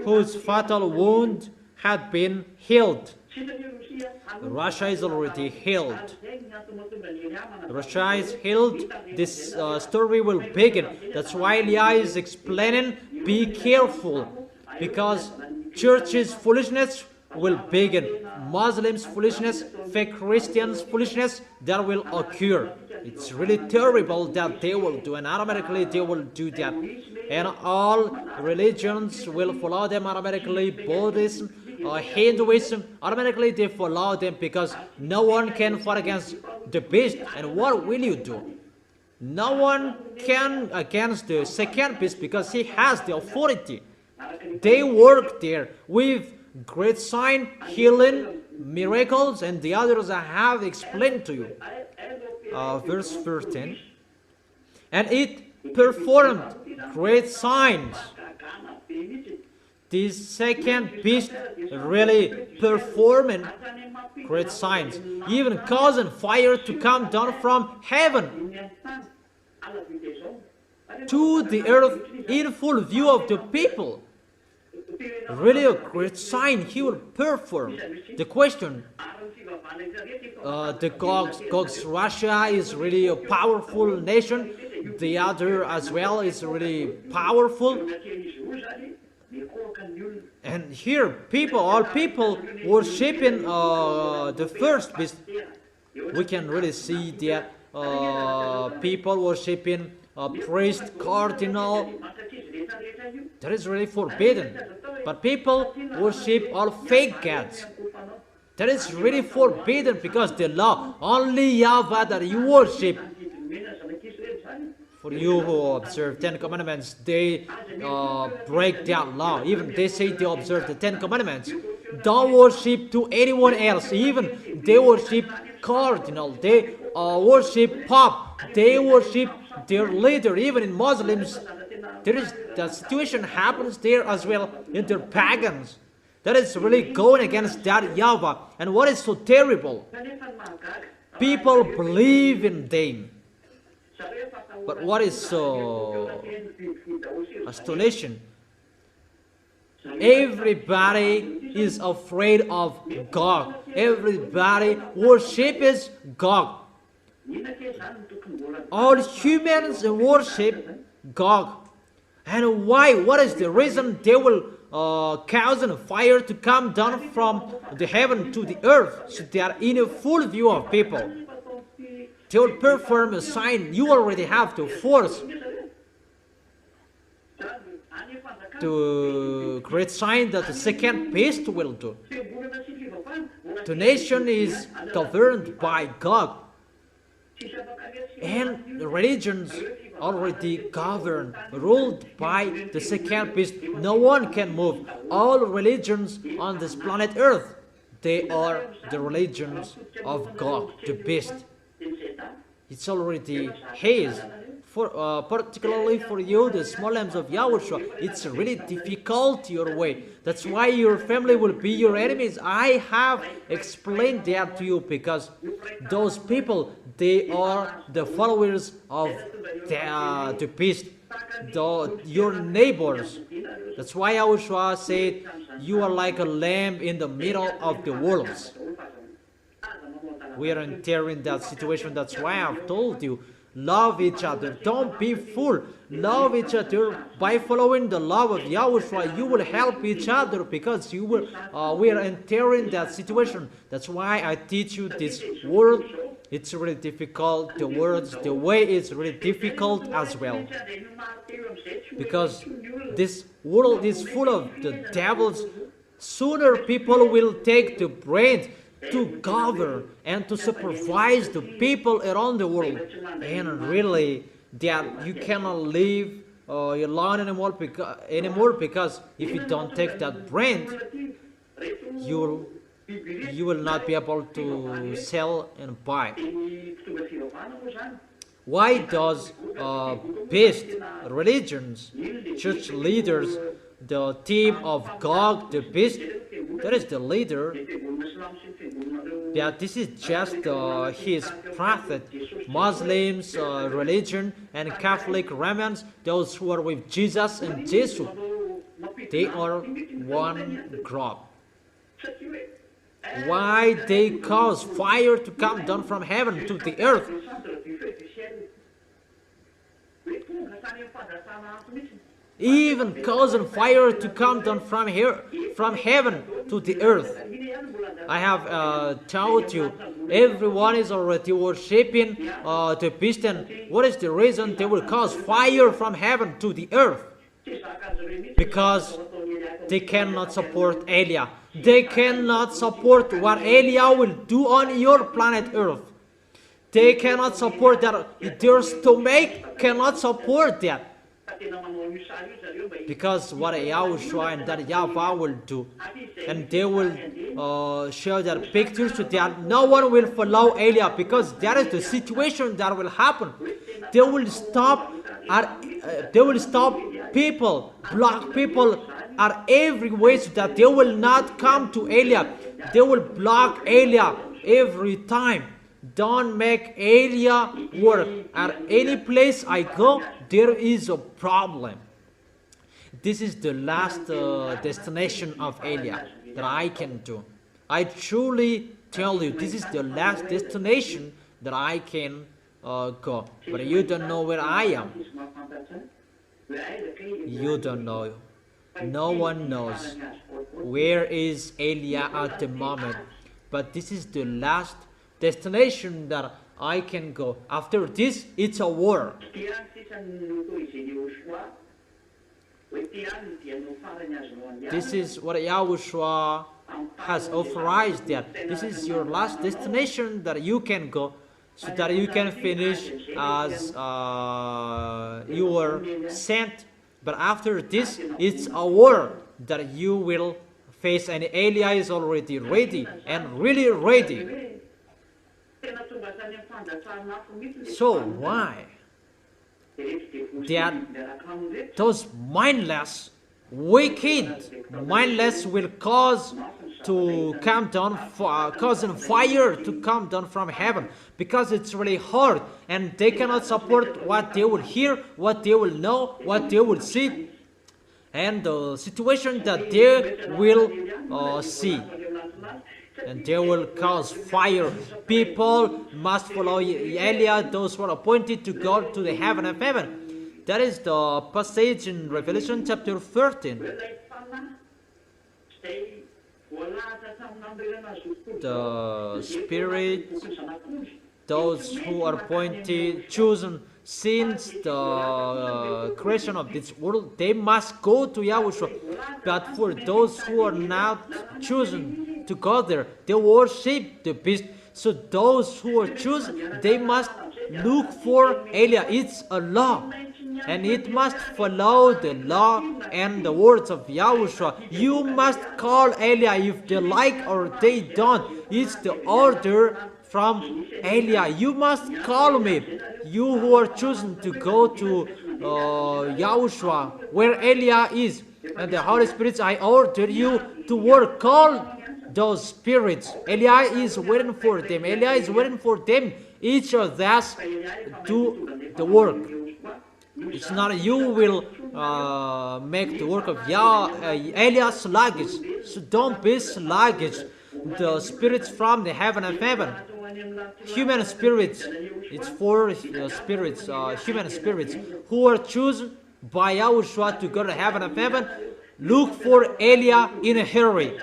whose fatal wound had been healed. Russia is already healed. Russia is healed. This story will begin. That's why YAH is explaining, be careful, because churches' foolishness will begin. Muslims' foolishness, fake Christians' foolishness, that will occur. It's really terrible that they will do, and automatically they will do that. And all religions will follow them automatically. Buddhism, Hinduism, automatically they follow them, because no one can fight against the beast. And what will you do? No one can against the second beast, because he has the authority. They work there with great sign, healing, miracles, and the others I have explained to you. Verse 13. And it performed great signs. This second beast really performing great signs, even causing fire to come down from heaven to the earth in full view of the people. Really a great sign he will perform. The question, the Gog's Russia is really a powerful nation. The other as well is really powerful. And here, all people worshiping the first beast. We can really see that people worshiping a priest, cardinal. That is really forbidden. But people worship all fake gods. That is really forbidden, because the law, only YAHVAH that you worship. For you who observe 10 commandments, they break that law. Even they say they observe the 10 commandments. Don't worship to anyone else. Even they worship cardinal. They worship pope. They worship their leader. Even in Muslims, the situation happens there as well in their pagans. That is really going against that YAHVAH. And what is so terrible? people believe in them. But what is so astonishing? Everybody is afraid of God. Everybody worships God. All humans worship God. And why? What is the reason? They will cause a fire to come down from the heaven to the earth, so they are in a full view of people. They will perform a sign. You already have to force to create sign that the second beast will do. The nation is governed by God, and the religions already governed, ruled by the second beast. No one can move. All religions on this planet Earth, they are the religions of God, the beast. It's already his. Particularly for you, the small lambs of Yahushua, it's really difficult your way. That's why your family will be your enemies. I have explained that to you, because those people, they are the followers of the beast, your neighbors. That's why Yahushua said, you are like a lamb in the middle of the wolves. We are entering that situation. That's why I've told you, love each other. Don't be fool. Love each other. By following the love of Yahushua, you will help each other, because you will. We are entering that situation. That's why I teach you this word. It's really difficult. The words, the way is really difficult as well, because this world is full of the devils. Sooner people will take the brain to govern and to supervise the people around the world, and really that you cannot live alone anymore, because if you don't take that brand, you will not be able to sell and buy. Why does beast religions, church leaders, the team of Gog, the beast, that is the leader, that this is just his prophet. Muslims, religion, and Catholic Romans, those who are with Jesus and Jesus, they are one group. Why they cause fire to come down from heaven to the earth? Even causing fire to come down from heaven to the earth. I have told you, everyone is already worshipping the beast, and what is the reason? They will cause fire from heaven to the earth, because they cannot support Elia. They cannot support what Elia will do on your planet Earth. They cannot support that. Their stomach cannot support that. Because what YAHOSHUA and that YAHVAH will do, and they will show their pictures to that. No one will follow Elia, because that is the situation that will happen. They will stop people, block people at every way, so that they will not come to Elia. They will block Elia every time. Don't make Elia work. At any place I go, there is a problem. This is the last destination of Elia that I can do. I truly tell you, this is the last destination that I can go. But you don't know where I am. You don't know. No one knows where is Elia at the moment. But this is the last destination that I can go. After this, it's a war. This is what Yahushua has authorized, that this is your last destination that you can go, so that you can finish as you were sent. But after this, it's a war that you will face, and Elia is already ready, and really ready. So why that those mindless, wicked, mindless will cause to come down, causing fire to come down from heaven, because it's really hard and they cannot support what they will hear, what they will know, what they will see, and the situation that they will see. And they will cause fire. People must follow Eliah, those who are appointed to go to the heaven of heaven. That is the passage in Revelation chapter 13. The Spirit, those who are appointed, chosen since the creation of this world, they must go to Yahushua. But for those who are not chosen to go there, they worship the beast. So those who are chosen, they must look for Eliah. It's a law, and it must follow the law and the words of Yahushua. You must call Eliah if they like or they don't. It's the order from Eliah. You must call me, you who are chosen to go to Yahushua, where Eliah is. And the Holy Spirit, I order you to work. Call those spirits. Eliah is waiting for them. Eliah is waiting for them. Each of us do the work. It's not you will make the work of Eliah sluggish. So don't be sluggish. The spirits from the heaven of heaven, human spirits, it's for spirits, human spirits who are chosen by Yahushua to go to heaven of heaven. Look for Eliah in a hurry.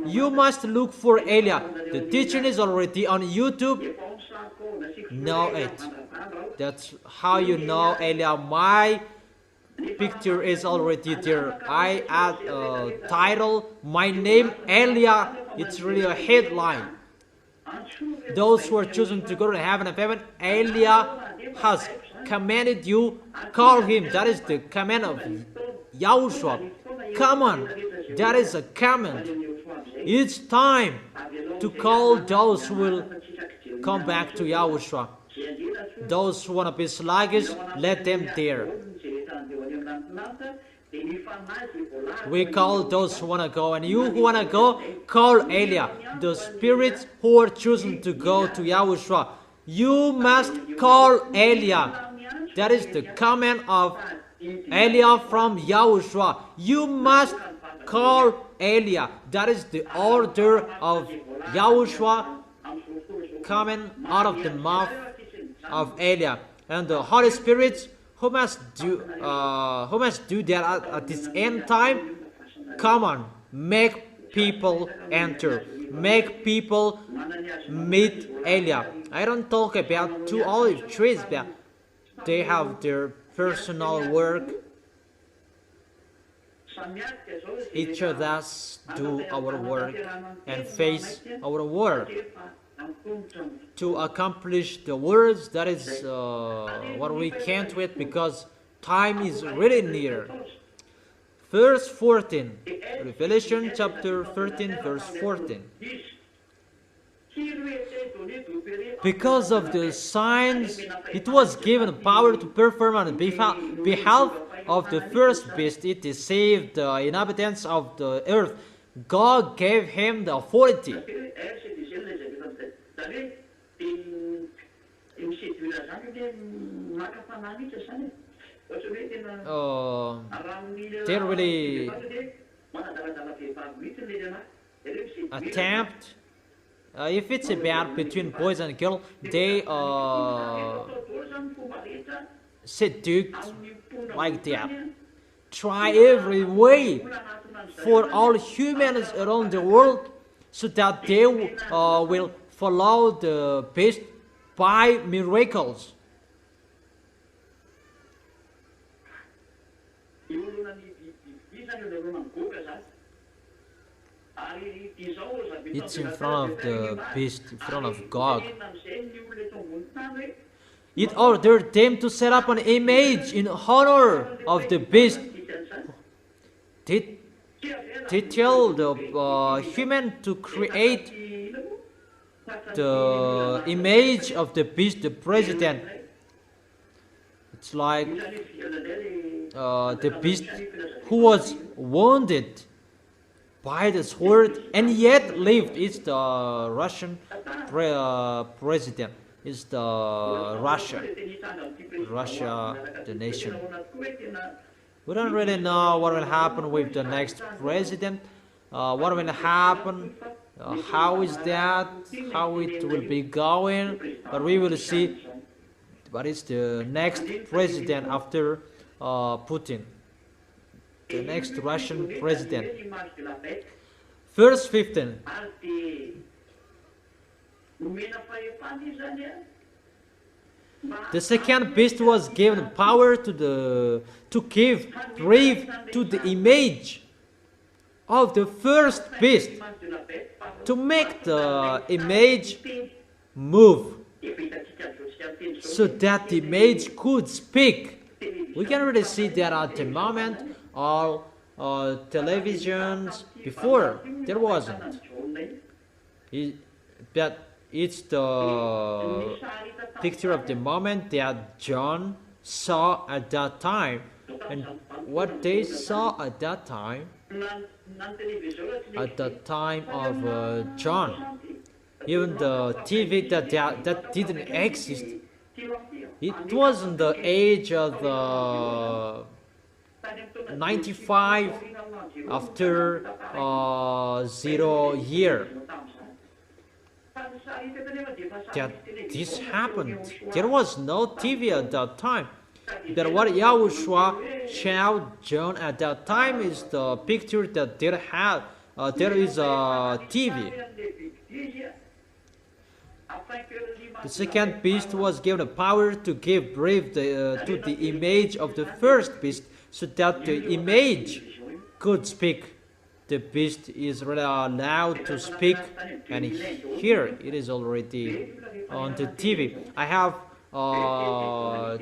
You must look for Eliah. The teaching is already on YouTube. Know it. That's how you know Eliah. My picture is already there. I add a title, my name Eliah. It's really a headline. Those who are chosen to go to heaven of heaven, Eliah has commanded you, call him. That is the command of Yahushua. Come on, that is a command. It's time to call those who will come back to Yahushua. Those who want to be sluggish, let them there. We call those who want to go, and you who want to go, call Eliah. The spirits who are chosen to go to Yahushua, you must call Eliah. That is the command of Eliah from Yahushua. You must call Eliah. That is the order of Yahushua coming out of the mouth of Eliah. And the Holy Spirit who must do that at this end time. Come on, make people enter, make people meet Eliah. I don't talk about two olive trees, but they have their personal work. Each of us do our work and face our work to accomplish the words. That is what we can't wait, because time is really near. Verse 14, Revelation chapter 13, verse 14. Because of the signs, it was given power to perform on behalf of the first beast. It deceived the inhabitants of the earth. God gave him the authority. They really attempt, if it's about between boys and girls, they seduced like that. Try every way for all humans around the world so that they will follow the beast by miracles. It's in front of the beast, in front of God. It ordered them to set up an image in honor of the beast. They tell the human to create the image of the beast, the president. It's like the beast who was wounded by the sword and yet lived. Is the Russian president. Is the Russia, the nation. We don't really know what will happen with the next president. What will happen? How is that? How it will be going? But we will see. What is the next president after Putin? The next Russian president. Verse 15. The second beast was given power to give breath to the image of the first beast, to make the image move, so that the image could speak. We can really see that at the moment, all televisions before there wasn't. But it's the picture of the moment that John saw at that time, and what they saw at that time of John. Even the TV that didn't exist. It wasn't the age of the 95 after 0 year that this happened. There was no TV at that time. But what Yahushua showed John at that time is the picture that there is a TV. The second beast was given power to give breath to the image of the first beast, so that the image could speak. The beast is really allowed to speak, and here it is already on the TV. I have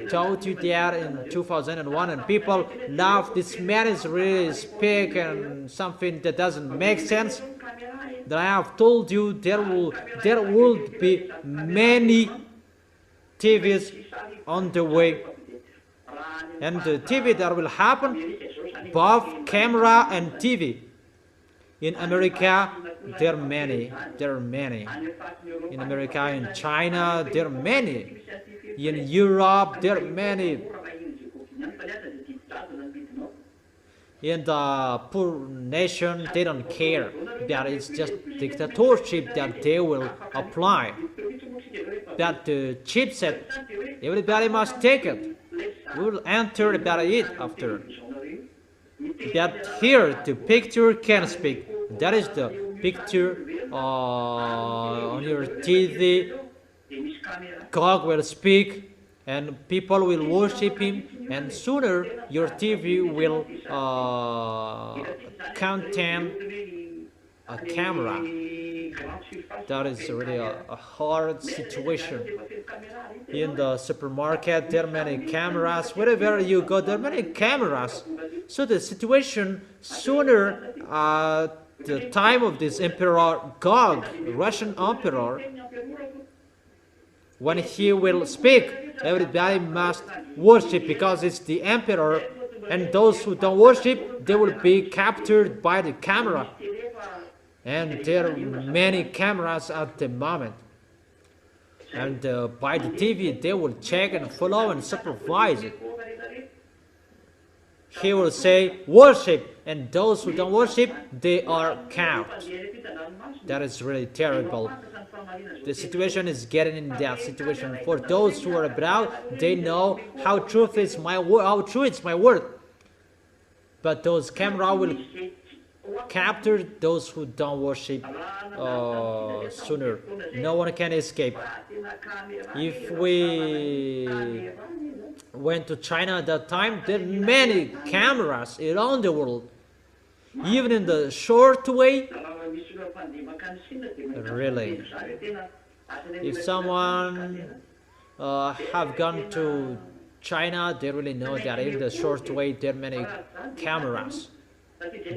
told you that in 2001, and people laugh. This man is really speak and something that doesn't make sense. That I have told you there will be many TVs on the way, and the TV that will happen, both camera and TV. In America, there are many. In America, in China, there are many. In Europe, there are many. In the poor nation, they don't care. That it's just dictatorship that they will apply. That the chipset, everybody must take it. We will enter about it after. That here the picture can speak. That is the picture on your TV. God will speak, and people will worship Him, and sooner your TV will contain a camera. That is really a hard situation. In the supermarket, there are many cameras. Wherever you go, there are many cameras. So the situation sooner, the time of this Emperor Gog, Russian Emperor, when he will speak, everybody must worship because it's the Emperor, and those who don't worship, they will be captured by the camera. And there are many cameras at the moment. And by the TV, they will check and follow and supervise it. He will say, worship, and those who don't worship, they are caught. That is really terrible. The situation is getting in that situation. For those who are abroad, they know how true is my word. But those camera will capture those who don't worship sooner. No one can escape. If we went to China at that time, there are many cameras around the world. Even in the short way, really. If someone have gone to China, they really know that in the short way there are many cameras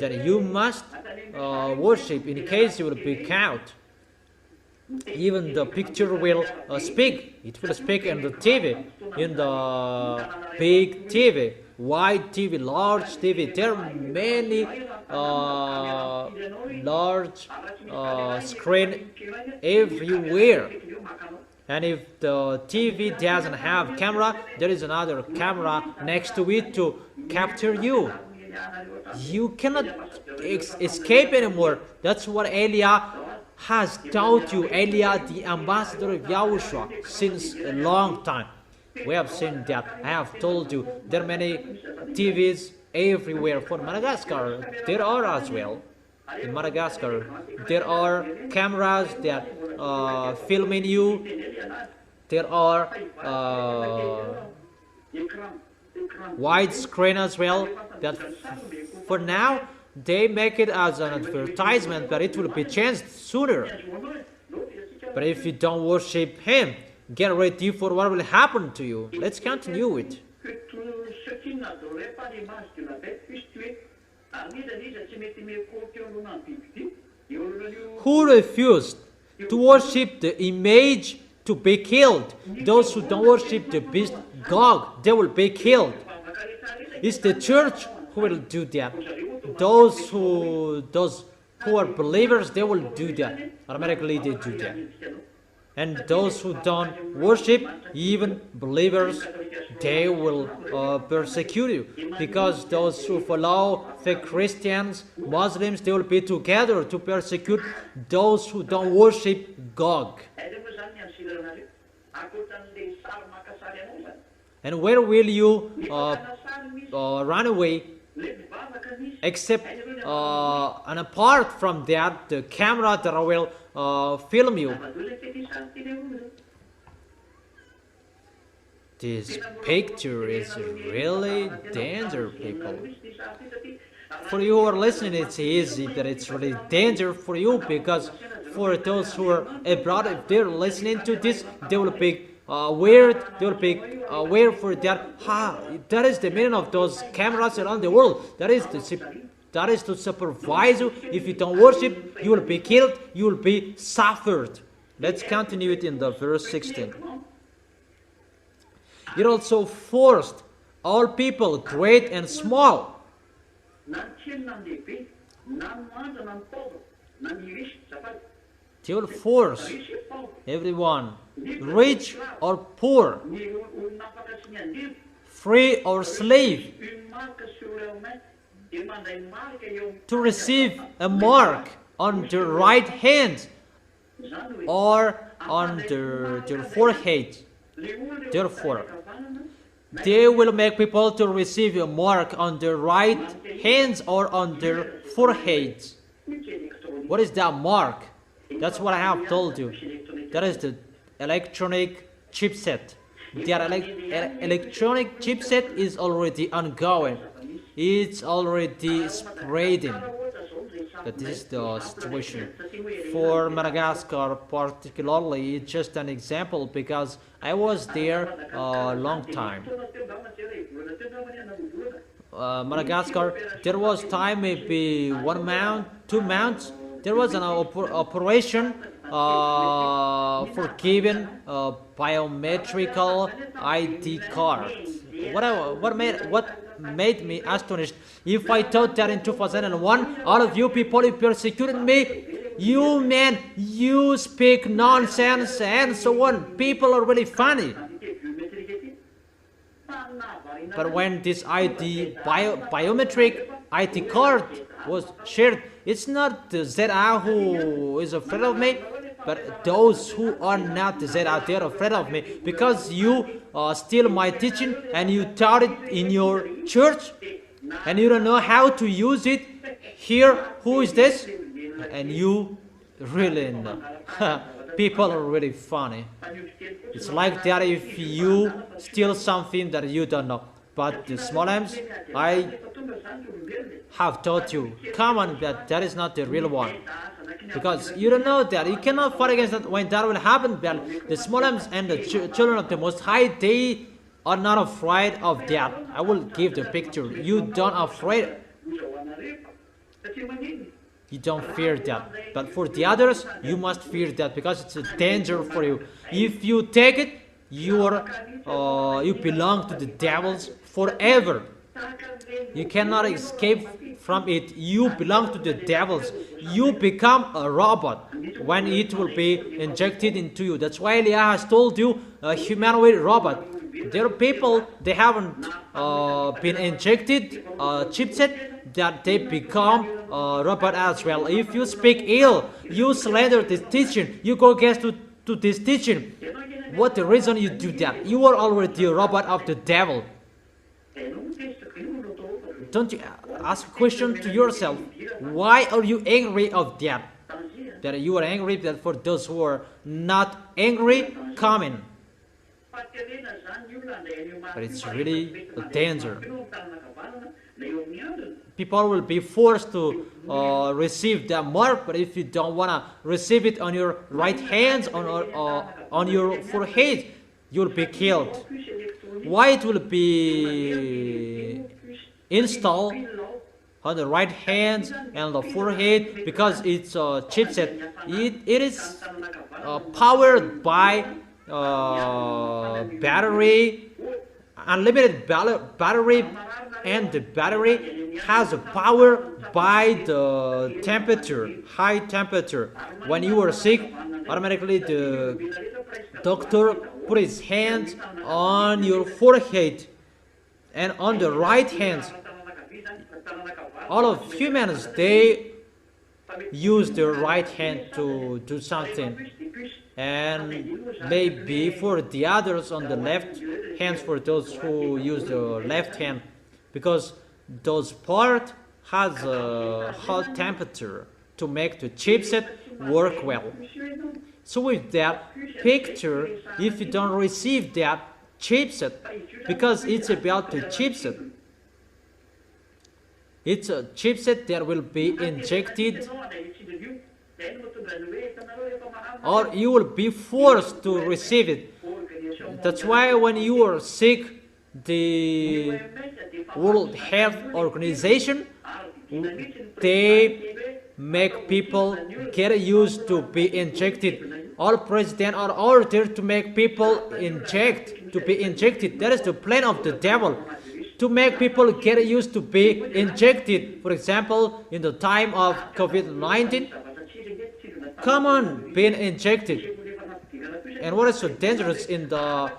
that you must worship in case you will be caught. Even the picture will speak. It will speak in the TV, in the big TV. wide TV, large TV. There are many large screen everywhere. And if the TV doesn't have camera, there is another camera next to it to capture you. You cannot escape anymore. That's what Eliah has taught you. Eliah, the ambassador of Yahushua, since a long time. We have seen that. I have told you there are many TVs everywhere. For Madagascar, there are as well. In Madagascar, there are cameras that filming you. There are wide screen as well. That for now they make it as an advertisement, but it will be changed sooner. But if you don't worship Him, get ready for what will happen to you. Let's continue it. Who refused to worship the image to be killed? Those who don't worship the beast God, they will be killed. It's the church who will do that. Those who are believers, they will do that. Automatically they do that. And those who don't worship, even believers, they will persecute you. Because those who follow fake Christians, Muslims, they will be together to persecute those who don't worship God. And where will you run away? Except and apart from that, the camera that will film you. This picture is really dangerous, people. For you who are listening, it's easy that it's really dangerous for you, because for those who are abroad, if they're listening to this, they will be weird. They will be weird for that. That is the meaning of those cameras around the world. That is to supervise you. If you don't worship, you will be killed. You will be suffered. Let's continue it in the verse 16. It also forced all people, great and small. They will force everyone, rich or poor, free or slave, to receive a mark on their right hand or on their forehead. Therefore, they will make people to receive a mark on their right hands or on their foreheads. What is that mark? That's what I have told you. That is the electronic chipset. Their electronic chipset is already ongoing. It's already spreading. That is the situation. For Madagascar particularly, it's just an example because I was there a long time. Madagascar, there was time maybe 1 month, 2 months. There was an operation for giving a biometrical ID card. What made me astonished? If I thought that in 2001, all of you people who persecuted me, you man, you speak nonsense and so on. People are really funny. But when this biometric ID card was shared, it's not the ZA who is afraid of me, but those who are not the ZA, they're afraid of me, because you steal my teaching and you taught it in your church and you don't know how to use it. Here, who is this? And you really know. People are really funny. It's like that if you steal something that you don't know. But the small M's, I have taught you, come on, that is not the real one. Because you don't know that. You cannot fight against that when that will happen. But the small M's and the children of the Most High, they are not afraid of that. I will give the picture. You don't afraid. You don't fear that. But for the others, you must fear that because it's a danger for you. If you take it, you belong to the devils forever. You cannot escape from it. You belong to the devils. You become a robot when it will be injected into you. That's why YAH has told you a humanoid robot. There are people, they haven't been injected chipset, that they become a robot as well. If you speak ill, you slander this teaching, you go against to this teaching. What the reason you do that? You are already a robot of the devil. Don't you ask a question to yourself? Why are you angry of that? That you are angry, that for those who are not angry, comment. But it's really a danger. People will be forced to receive that mark, but if you don't want to receive it on your right hand, on your forehead, you'll be killed. Why it will be installed on the right hand and the forehead? Because it's a chipset. It is powered by battery, unlimited battery, and the battery has a power by the temperature, high temperature. When you are sick, automatically the doctor put his hands on your forehead and on the right hand. All of humans, they use their right hand to do something, and maybe for the others on the left hands, for those who use the left hand, because those part has a hot temperature to make the chipset work well. So with that picture, if you don't receive that chipset, because it's about the chipset, it's a chipset that will be injected, or you will be forced to receive it. That's why when you are sick, the World Health Organization, they make people get used to be injected. All presidents are ordered to make people to be injected. That is the plan of the devil, to make people get used to be injected. For example, in the time of COVID-19, come on, being injected. And what is so dangerous in the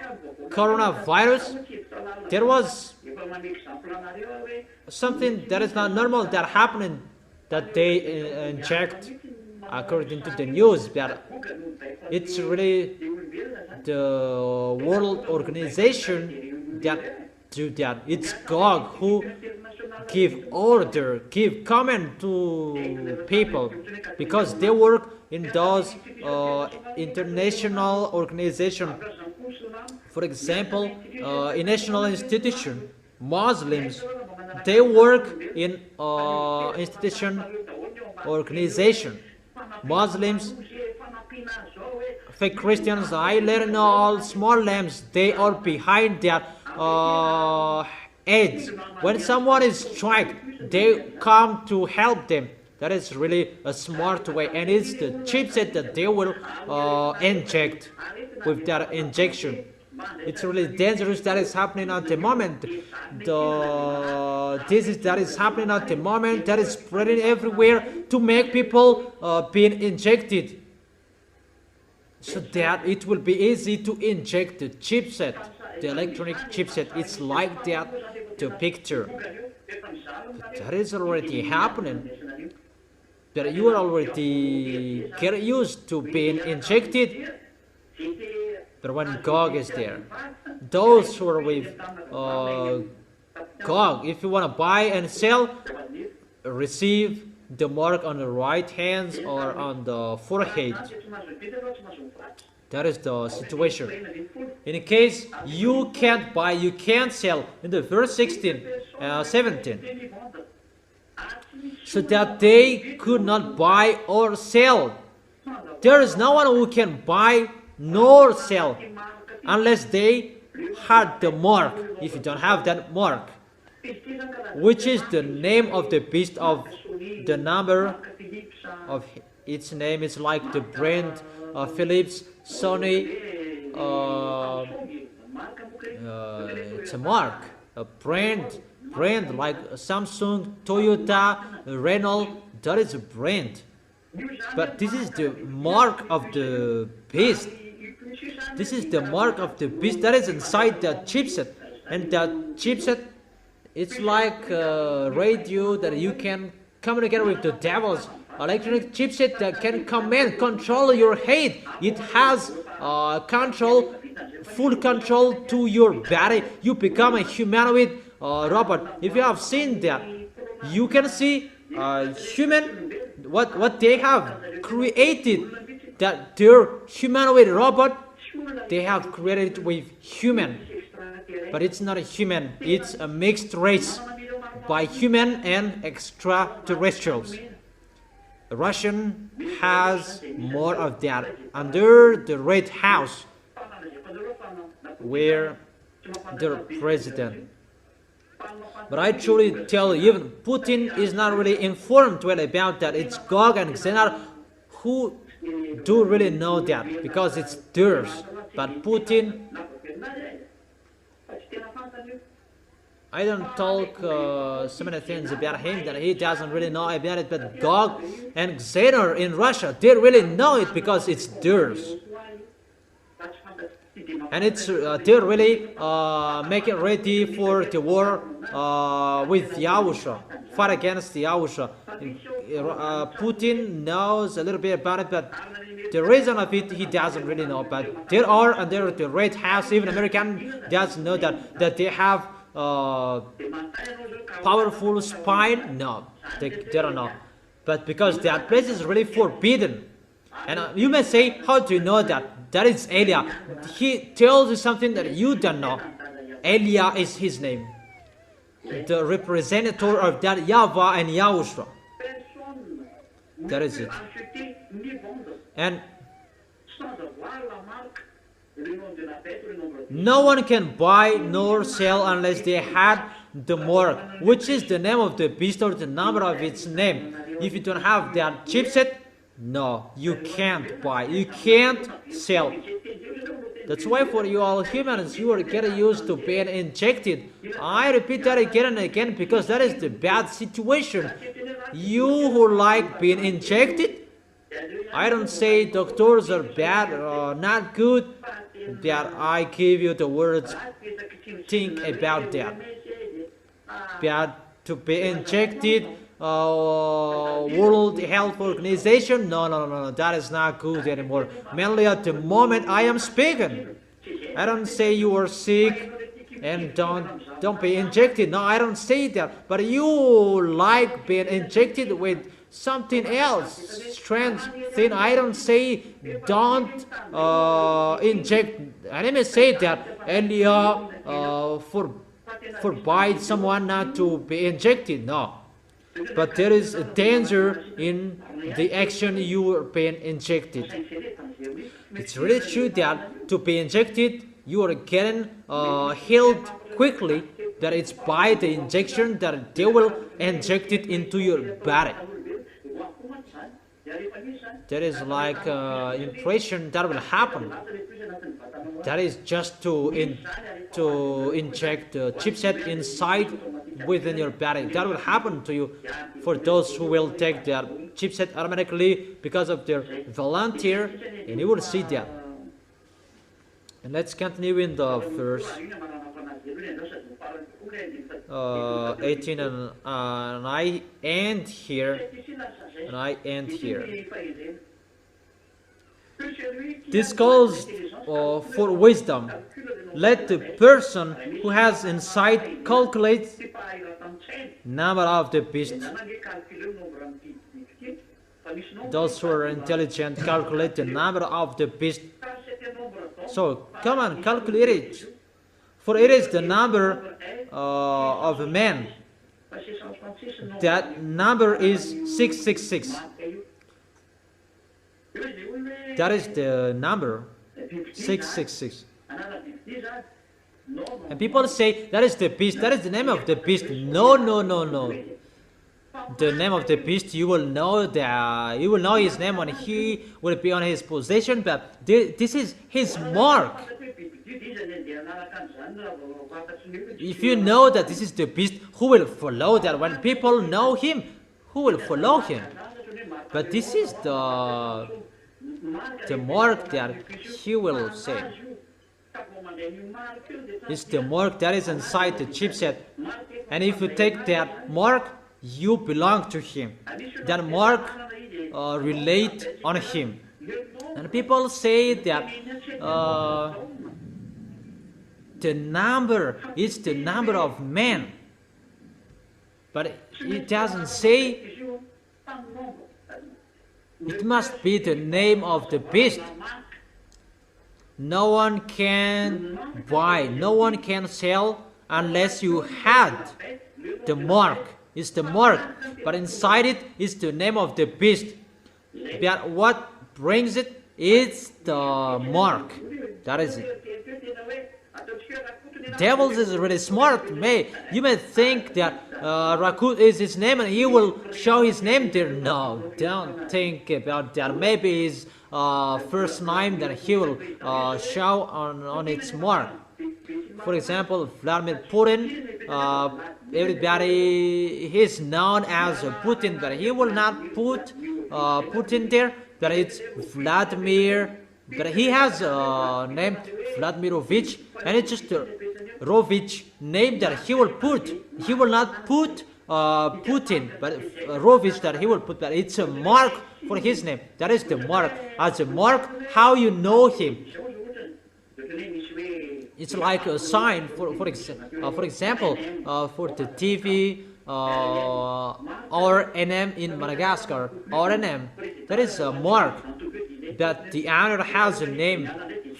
coronavirus? There was something that is not normal that happened, that they inject, according to the news, that it's really the World Organization that do that. It's God who give order, give command to people, because they work in those international organization. For example, in national institution, Muslims, they work in institution organization. Muslims, fake Christians, island, all small lambs, they are behind that edge. When someone is struck, they come to help them. That is really a smart way, and it's the chipset that they will inject with that injection. It's really dangerous that is happening at the moment. The disease that is happening at the moment, that is spreading everywhere to make people being injected, so that it will be easy to inject the chipset, the electronic chipset. It's like that, the picture. But that is already happening. That you are already get used to being injected. But when God is there, those who are with God, if you want to buy and sell, receive the mark on the right hand or on the forehead. That is the situation. In case you can't buy, you can't sell, in the verse 17, so that they could not buy or sell. There is no one who can buy nor sell unless they had the mark. If you don't have that mark, which is the name of the beast, of the number of its name, is like the brand Philips, Sony. It's a mark, a brand brand like Samsung, Toyota, Renault. That is a brand. But this is the mark of the beast. This is the mark of the beast that is inside the chipset. And that chipset, it's like a radio that you can communicate with the devil's electronic chipset that can control your head. It has full control to your body. You become a humanoid robot. If you have seen that, you can see human, what they have created, that their humanoid robot, they have created it with human. But it's not a human, it's a mixed race by human and extraterrestrials. Russian has more of that under the Red House, where the president. But I truly tell you, even Putin is not really informed well about that. It's Gog and Xenar who do really know that, because it's theirs. But Putin, I don't talk so many things about him that he doesn't really know about it, but Gog and Xenar in Russia, they really know it because it's theirs. And it's they're really making ready for the war with YAHOSHUA, fight against YAHOSHUA. Putin knows a little bit about it, but the reason of it he doesn't really know. But there are under the Red House, even American doesn't know that they have powerful spy. No, they don't know. But because that place is really forbidden. And you may say, how do you know that? That is Elia. He tells you something that you don't know. Elia is his name. The representative of that YAHVAH and YAHOSHUA. That is it. And no one can buy nor sell unless they had the mark, which is the name of the beast or the number of its name. If you don't have that chipset, no, you can't buy, you can't sell. That's why for you all humans, you are getting used to being injected. I repeat that again and again because that is the bad situation. You who like being injected, I don't say doctors are bad or not good, that I give you the words, think about that. Bad to be injected, World Health Organization, no, that is not good anymore. Mainly at the moment I am speaking. I don't say you are sick and don't be injected. No, I don't say that. But you like being injected with something else, strange thing. I don't say don't inject. I didn't say that earlier forbid someone not to be injected. No. But there is a danger in the action you are being injected. It's really true that to be injected, you are getting healed quickly, that it's by the injection that they will inject it into your body. There is like impression that will happen. That is just to inject the chipset inside within your body. That will happen to you for those who will take their chipset automatically because of their volunteer, and you will see that. And let's continue in the verse 18, and I end here. This calls for wisdom. Let the person who has insight calculate number of the beast. Those who are intelligent calculate the number of the beast. So come on, calculate it. For it is the number of a man. That number is 666. That is the number 666. And people say that is the beast, that is the name of the beast. No. The name of the beast, you will know that, you will know his name when he will be on his possession, but this is his mark. If you know that this is the beast, who will follow that? When people know him, who will follow him? But this is the mark that he will say. It's the mark that is inside the chipset. And if you take that mark, you belong to him. That mark relate on him. And people say that the number is the number of men. But it doesn't say it must be the name of the beast. No one can buy, no one can sell unless you had the mark. It's the mark, but inside it is the name of the beast. But what brings it is the mark. That is it. Devils is really smart. You may think that Rakut is his name and he will show his name there. No, don't think about that. Maybe his first name that he will show on its mark. For example, Vladimir Putin, everybody is known as Putin, but he will not put Putin there, but it's Vladimir, but he has a name Vladimirovich, and it's just a Rovich name that he will put. He will not put Putin, but Rovich that he will put, but it's a mark for his name. That is the mark. As a mark, how you know him. It's like a sign, for example, for the TV RNM in Madagascar, RNM, that is a mark that the owner has a name.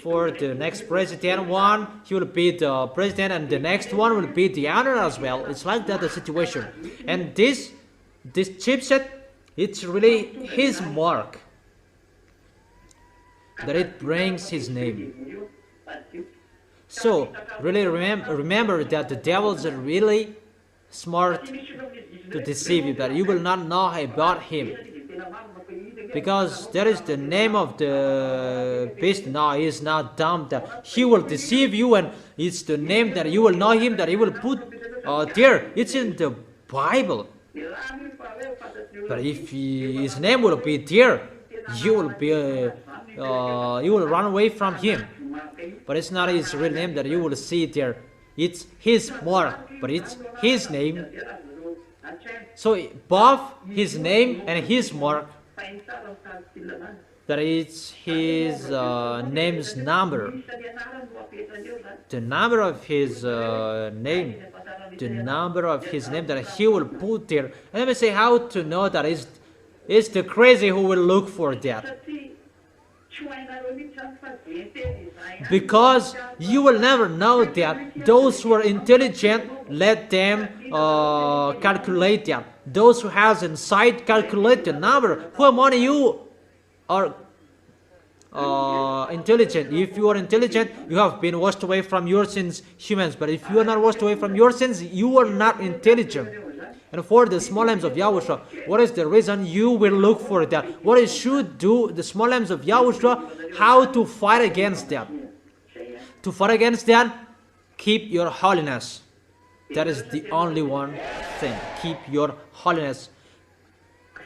For the next president one, he will be the president, and the next one will be the owner as well. It's like that the situation. And this chipset, it's really his mark, that it brings his name. So really remember that the devils are really smart to deceive you, that you will not know about him. Because that is the name of the beast. No, he is not dumb, that he will deceive you, and it's the name that you will know him, that he will put there. It's in the Bible. But if his name will be there, you will run away from him. But it's not his real name that you will see there. It's his mark, but it's his name. So both his name and his mark, that is his name's number. The number of his name. The number of his name that he will put there. And let me say how to know that it's the crazy who will look for that. Because you will never know that. Those who are intelligent, let them calculate that. Those who has insight, calculate the number. Who among you are intelligent? If you are intelligent, you have been washed away from your sins, humans. But if you are not washed away from your sins, you are not intelligent. And for the small lambs of YAHOSHUA, what is the reason you will look for that? What should do the small lambs of YAHOSHUA? How to fight against that? To fight against that, keep your holiness. That is the only one thing. Keep your holiness.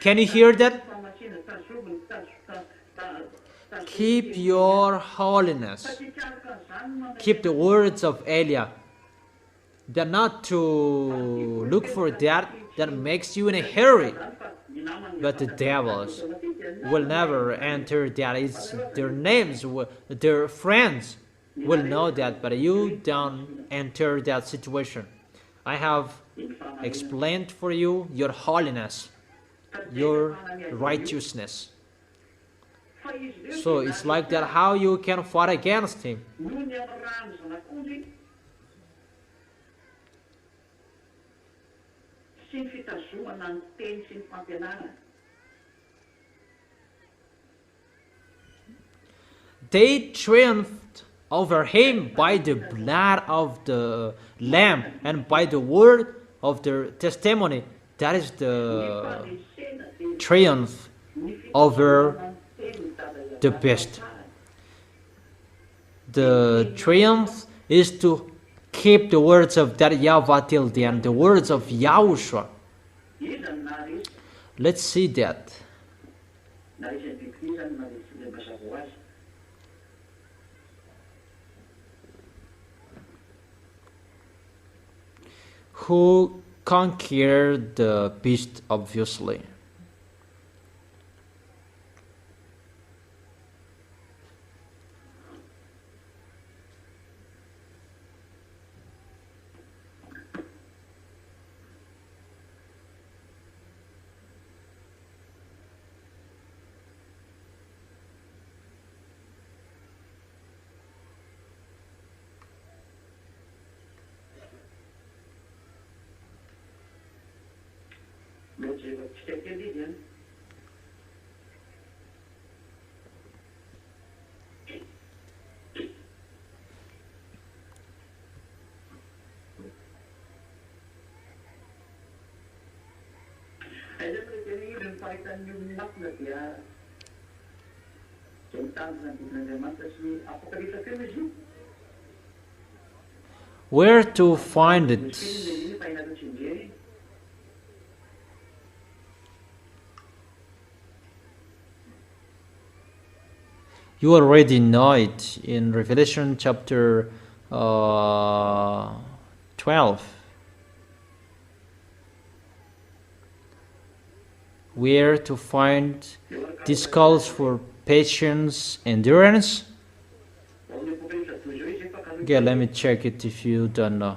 Can you hear that? Keep your holiness. Keep the words of Elia. They're not to look for that makes you in a hurry. But the devils will never enter that. It's their names, their friends will know that, but you don't enter that situation. I have explained for you your holiness, your righteousness. So it's like that how you can fight against him. They triumphed over him by the blood of the Lamb and by the word of their testimony. That is the triumph over the beast. the triumph is to keep the words of that YAHVAH till the end, the words of YAHOSHUA. Let's see that. Who conquered the beast, obviously. Where to find it? You already know it in Revelation chapter 12. Where to find this calls for patience, endurance. Okay, let me check it if you don't know.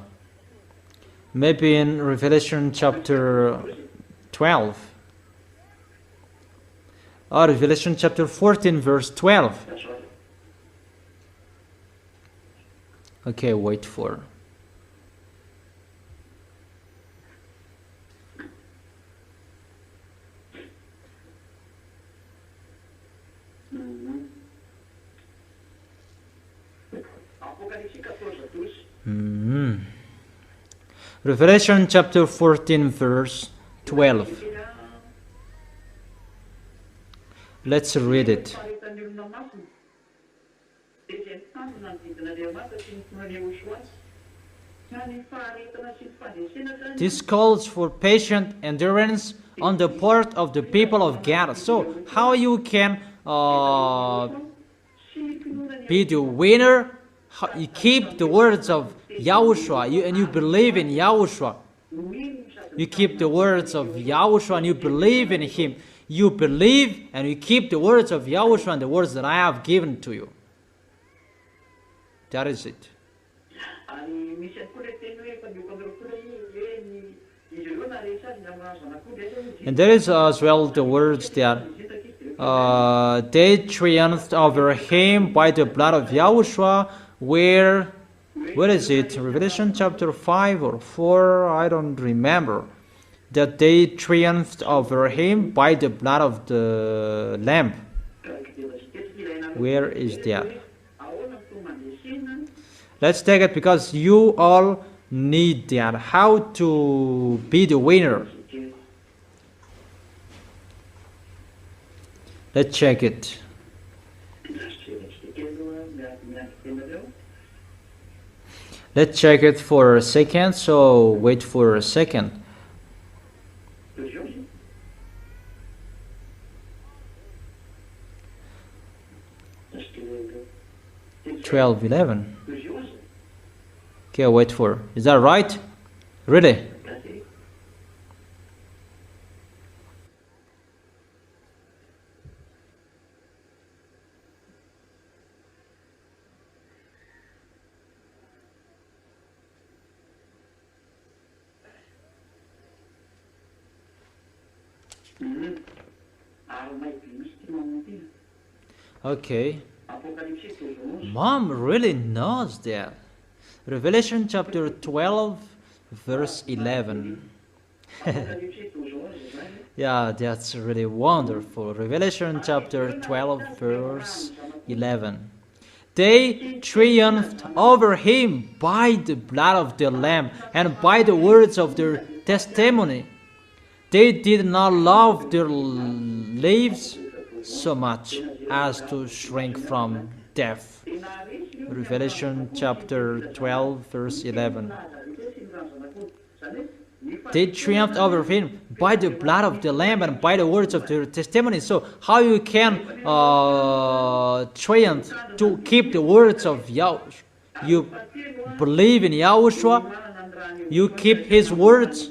Maybe in Revelation chapter 12. Or Revelation chapter 14 verse 12. Okay, wait for. Revelation chapter 14 verse 12. Let's read it. This calls for patient endurance on the part of the people of God. So how you can be the winner? You keep the words of YAHOSHUA and you believe in YAHOSHUA. You keep the words of YAHOSHUA and you believe in Him. You believe and you keep the words of YAHOSHUA and the words that I have given to you. That is it. And there is as well the words that they triumphed over him by the blood of YAHOSHUA. Where is it? Revelation chapter 5 or 4? I don't remember. That they triumphed over him by the blood of the Lamb. Where is that? Let's take it because you all need that. How to be the winner. Let's check it. Let's check it for a second. So wait for a second. 12:11. Okay, wait for. Is that right? Really? Okay. Mom really knows that. Revelation chapter 12 verse 11. Yeah, that's really wonderful. Revelation chapter 12 verse 11. They triumphed over him by the blood of the Lamb and by the words of their testimony. They did not love their lives so much as to shrink from death. Revelation chapter 12, verse 11. They triumphed over him by the blood of the Lamb and by the words of their testimony. So how you can triumph to keep the words of Yahushua? You believe in Yahushua, you keep his words.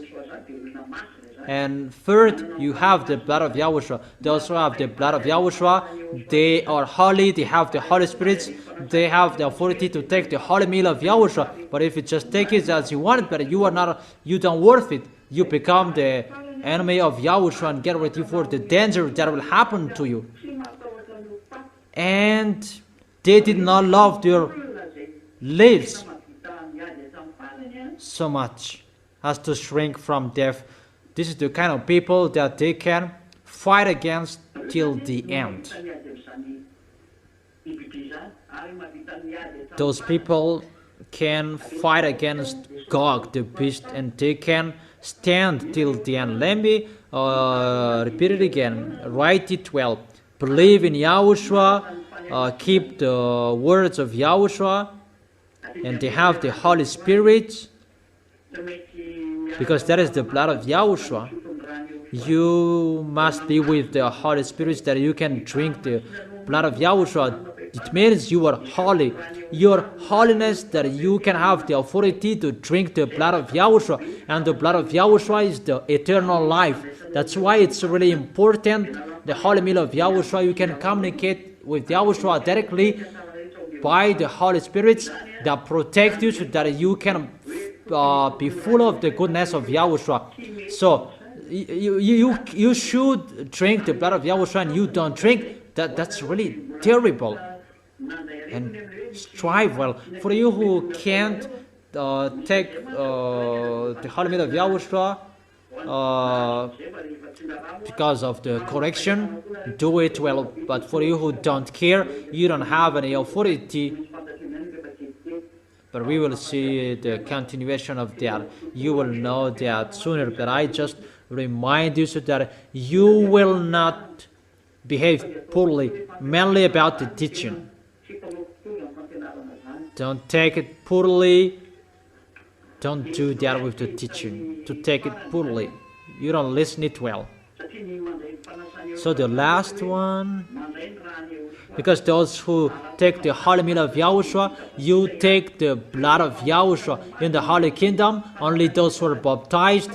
And third, you have the blood of Yahushua. Those who have the blood of Yahushua, they are holy, they have the Holy Spirit, they have the authority to take the holy meal of Yahushua. But if you just take it as you want it, but you don't worth it, you become the enemy of Yahushua and get ready for the danger that will happen to you. And they did not love their lives so much as to shrink from death. This is the kind of people that they can fight against till the end. Those people can fight against Gog, the beast, and they can stand till the end. Let me repeat it again. Write it well. Believe in Yahushua, keep the words of Yahushua, and they have the Holy Spirit, because that is the blood of Yahushua. You must be with the Holy Spirit that you can drink the blood of Yahushua. It means you are holy. Your holiness that you can have the authority to drink the blood of Yahushua. And the blood of Yahushua is the eternal life. That's why it's really important. The holy meal of Yahushua, you can communicate with Yahushua directly by the Holy Spirit that protect you so that you can be full of the goodness of Yahushua. So you should drink the blood of Yahushua and you don't drink. That's really terrible. And strive well. For you who can't take the holy meal of Yahushua because of the correction, do it well. But for you who don't care, you don't have any authority. But we will see the continuation of that. You will know that sooner. But I just remind you so that you will not behave poorly, mainly about the teaching. Don't take it poorly. Don't do that with the teaching. To take it poorly, you don't listen it well. So the last one, because those who take the holy meal of Yahushua, you take the blood of Yahushua in the holy kingdom. Only those who are baptized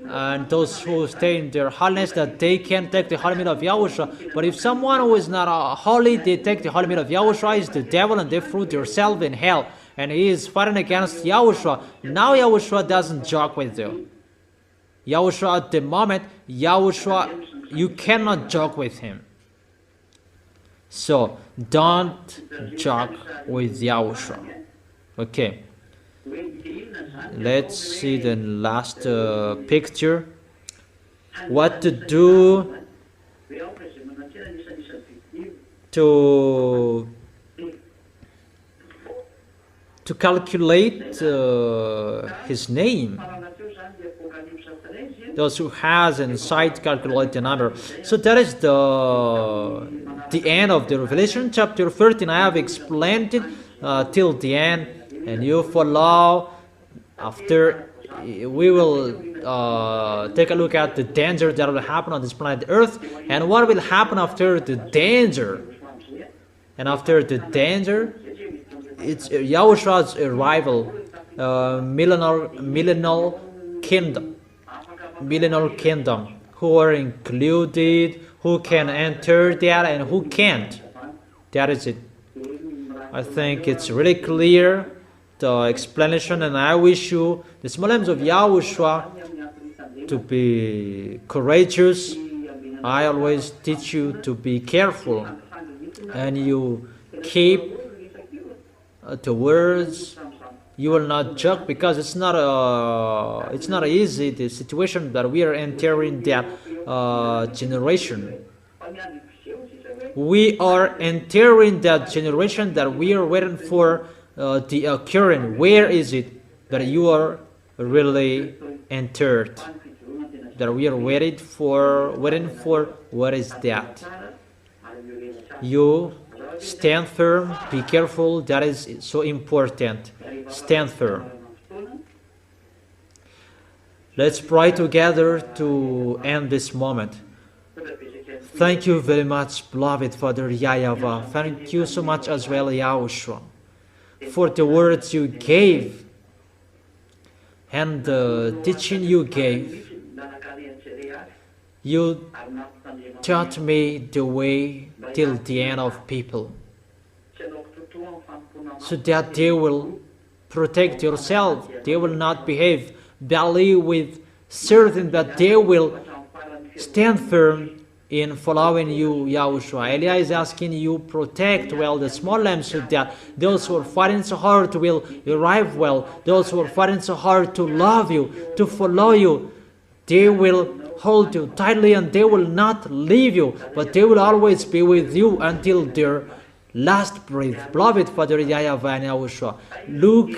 and those who stay in their holiness, that they can take the holy meal of Yahushua. But if someone who is not holy, they take the holy meal of Yahushua, is the devil, and they throw themselves in hell. And he is fighting against Yahushua. Now Yahushua doesn't joke with you. Yahushua, at the moment, Yahushua, you cannot joke with him. So don't joke with Yahushua. Okay. Let's see the last picture. What to do to calculate his name. Those who has insight calculate the number. So that is the end of the Revelation chapter 13. I have explained it till the end, and you follow. After we will take a look at the danger that will happen on this planet Earth, and what will happen after the danger. And after the danger, it's Yahushua's arrival, millennial kingdom, who are included, who can enter that and who can't. That is it. I think it's really clear, the explanation, and I wish you, the small names of Yahushua, to be courageous. I always teach you to be careful, and you keep the words. You will not joke, because it's not easy, the situation that we are entering, that generation. We are entering that generation that we are waiting for the occurrence. Where is it that you are really entered? That we are waiting for. What is that? You Stand firm, be careful, that is so important. Stand firm. Let's pray together to end this moment. Thank you very much, beloved Father YAHVAH. Thank you so much as well, YAHOSHUA, for the words you gave and the teaching you gave. You taught me the way till the end of people, so that they will protect yourself, they will not behave badly with certain, but they will stand firm in following you, YAHOSHUA. Elia is asking you protect well the small lambs, so that those who are fighting so hard will arrive well. Those who are fighting so hard to love you, to follow you, they will hold you tightly and they will not leave you, but they will always be with you until their last breath. Beloved Father YAHVAH and YAHOSHUA, look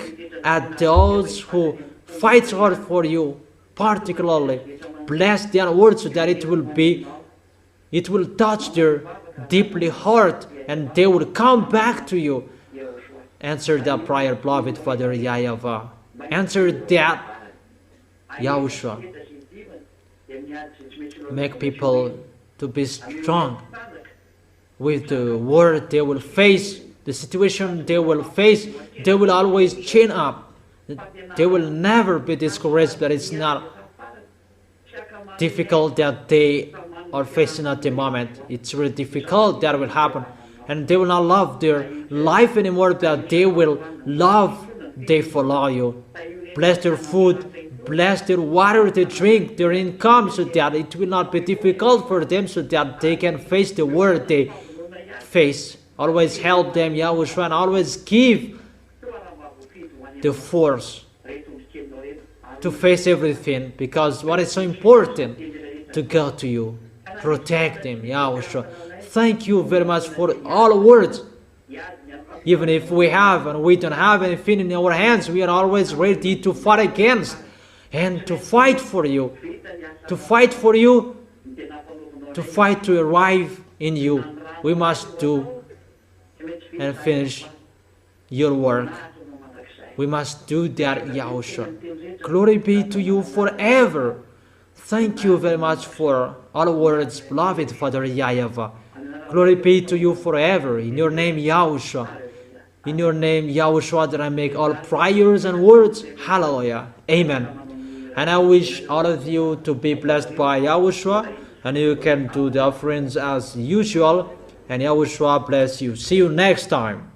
at those who fight hard for you, particularly. Bless their words so that it will touch their deeply heart and they will come back to you. Answer that prayer, beloved Father YAHVAH. Answer that, YAHOSHUA. Make people to be strong with the word they will face, the situation they will face. They will always chin up. They will never be discouraged, but it's not difficult that they are facing at the moment. It's really difficult that will happen. And they will not love their life anymore, but they will love, they follow you. Bless their food, bless their water they drink, their income, so that it will not be difficult for them, so that they can face the world they face. Always help them, YAHOSHUA, and always give the force to face everything, because what is so important to go to you. Protect them, YAHOSHUA. Thank you very much for all words. Even if we have and we don't have anything in our hands, we are always ready to fight against and to fight for you. To fight for you, to fight to arrive in you. We must do and finish your work. We must do that, YAHOSHUA. Glory be to you forever. Thank you very much for all words, beloved Father YAHVAH. Glory be to you forever. In your name, YAHOSHUA. In your name, YAHOSHUA, that I make all prayers and words. Hallelujah. Amen. And I wish all of you to be blessed by YAHOSHUA. And you can do the offerings as usual. And YAHOSHUA bless you. See you next time.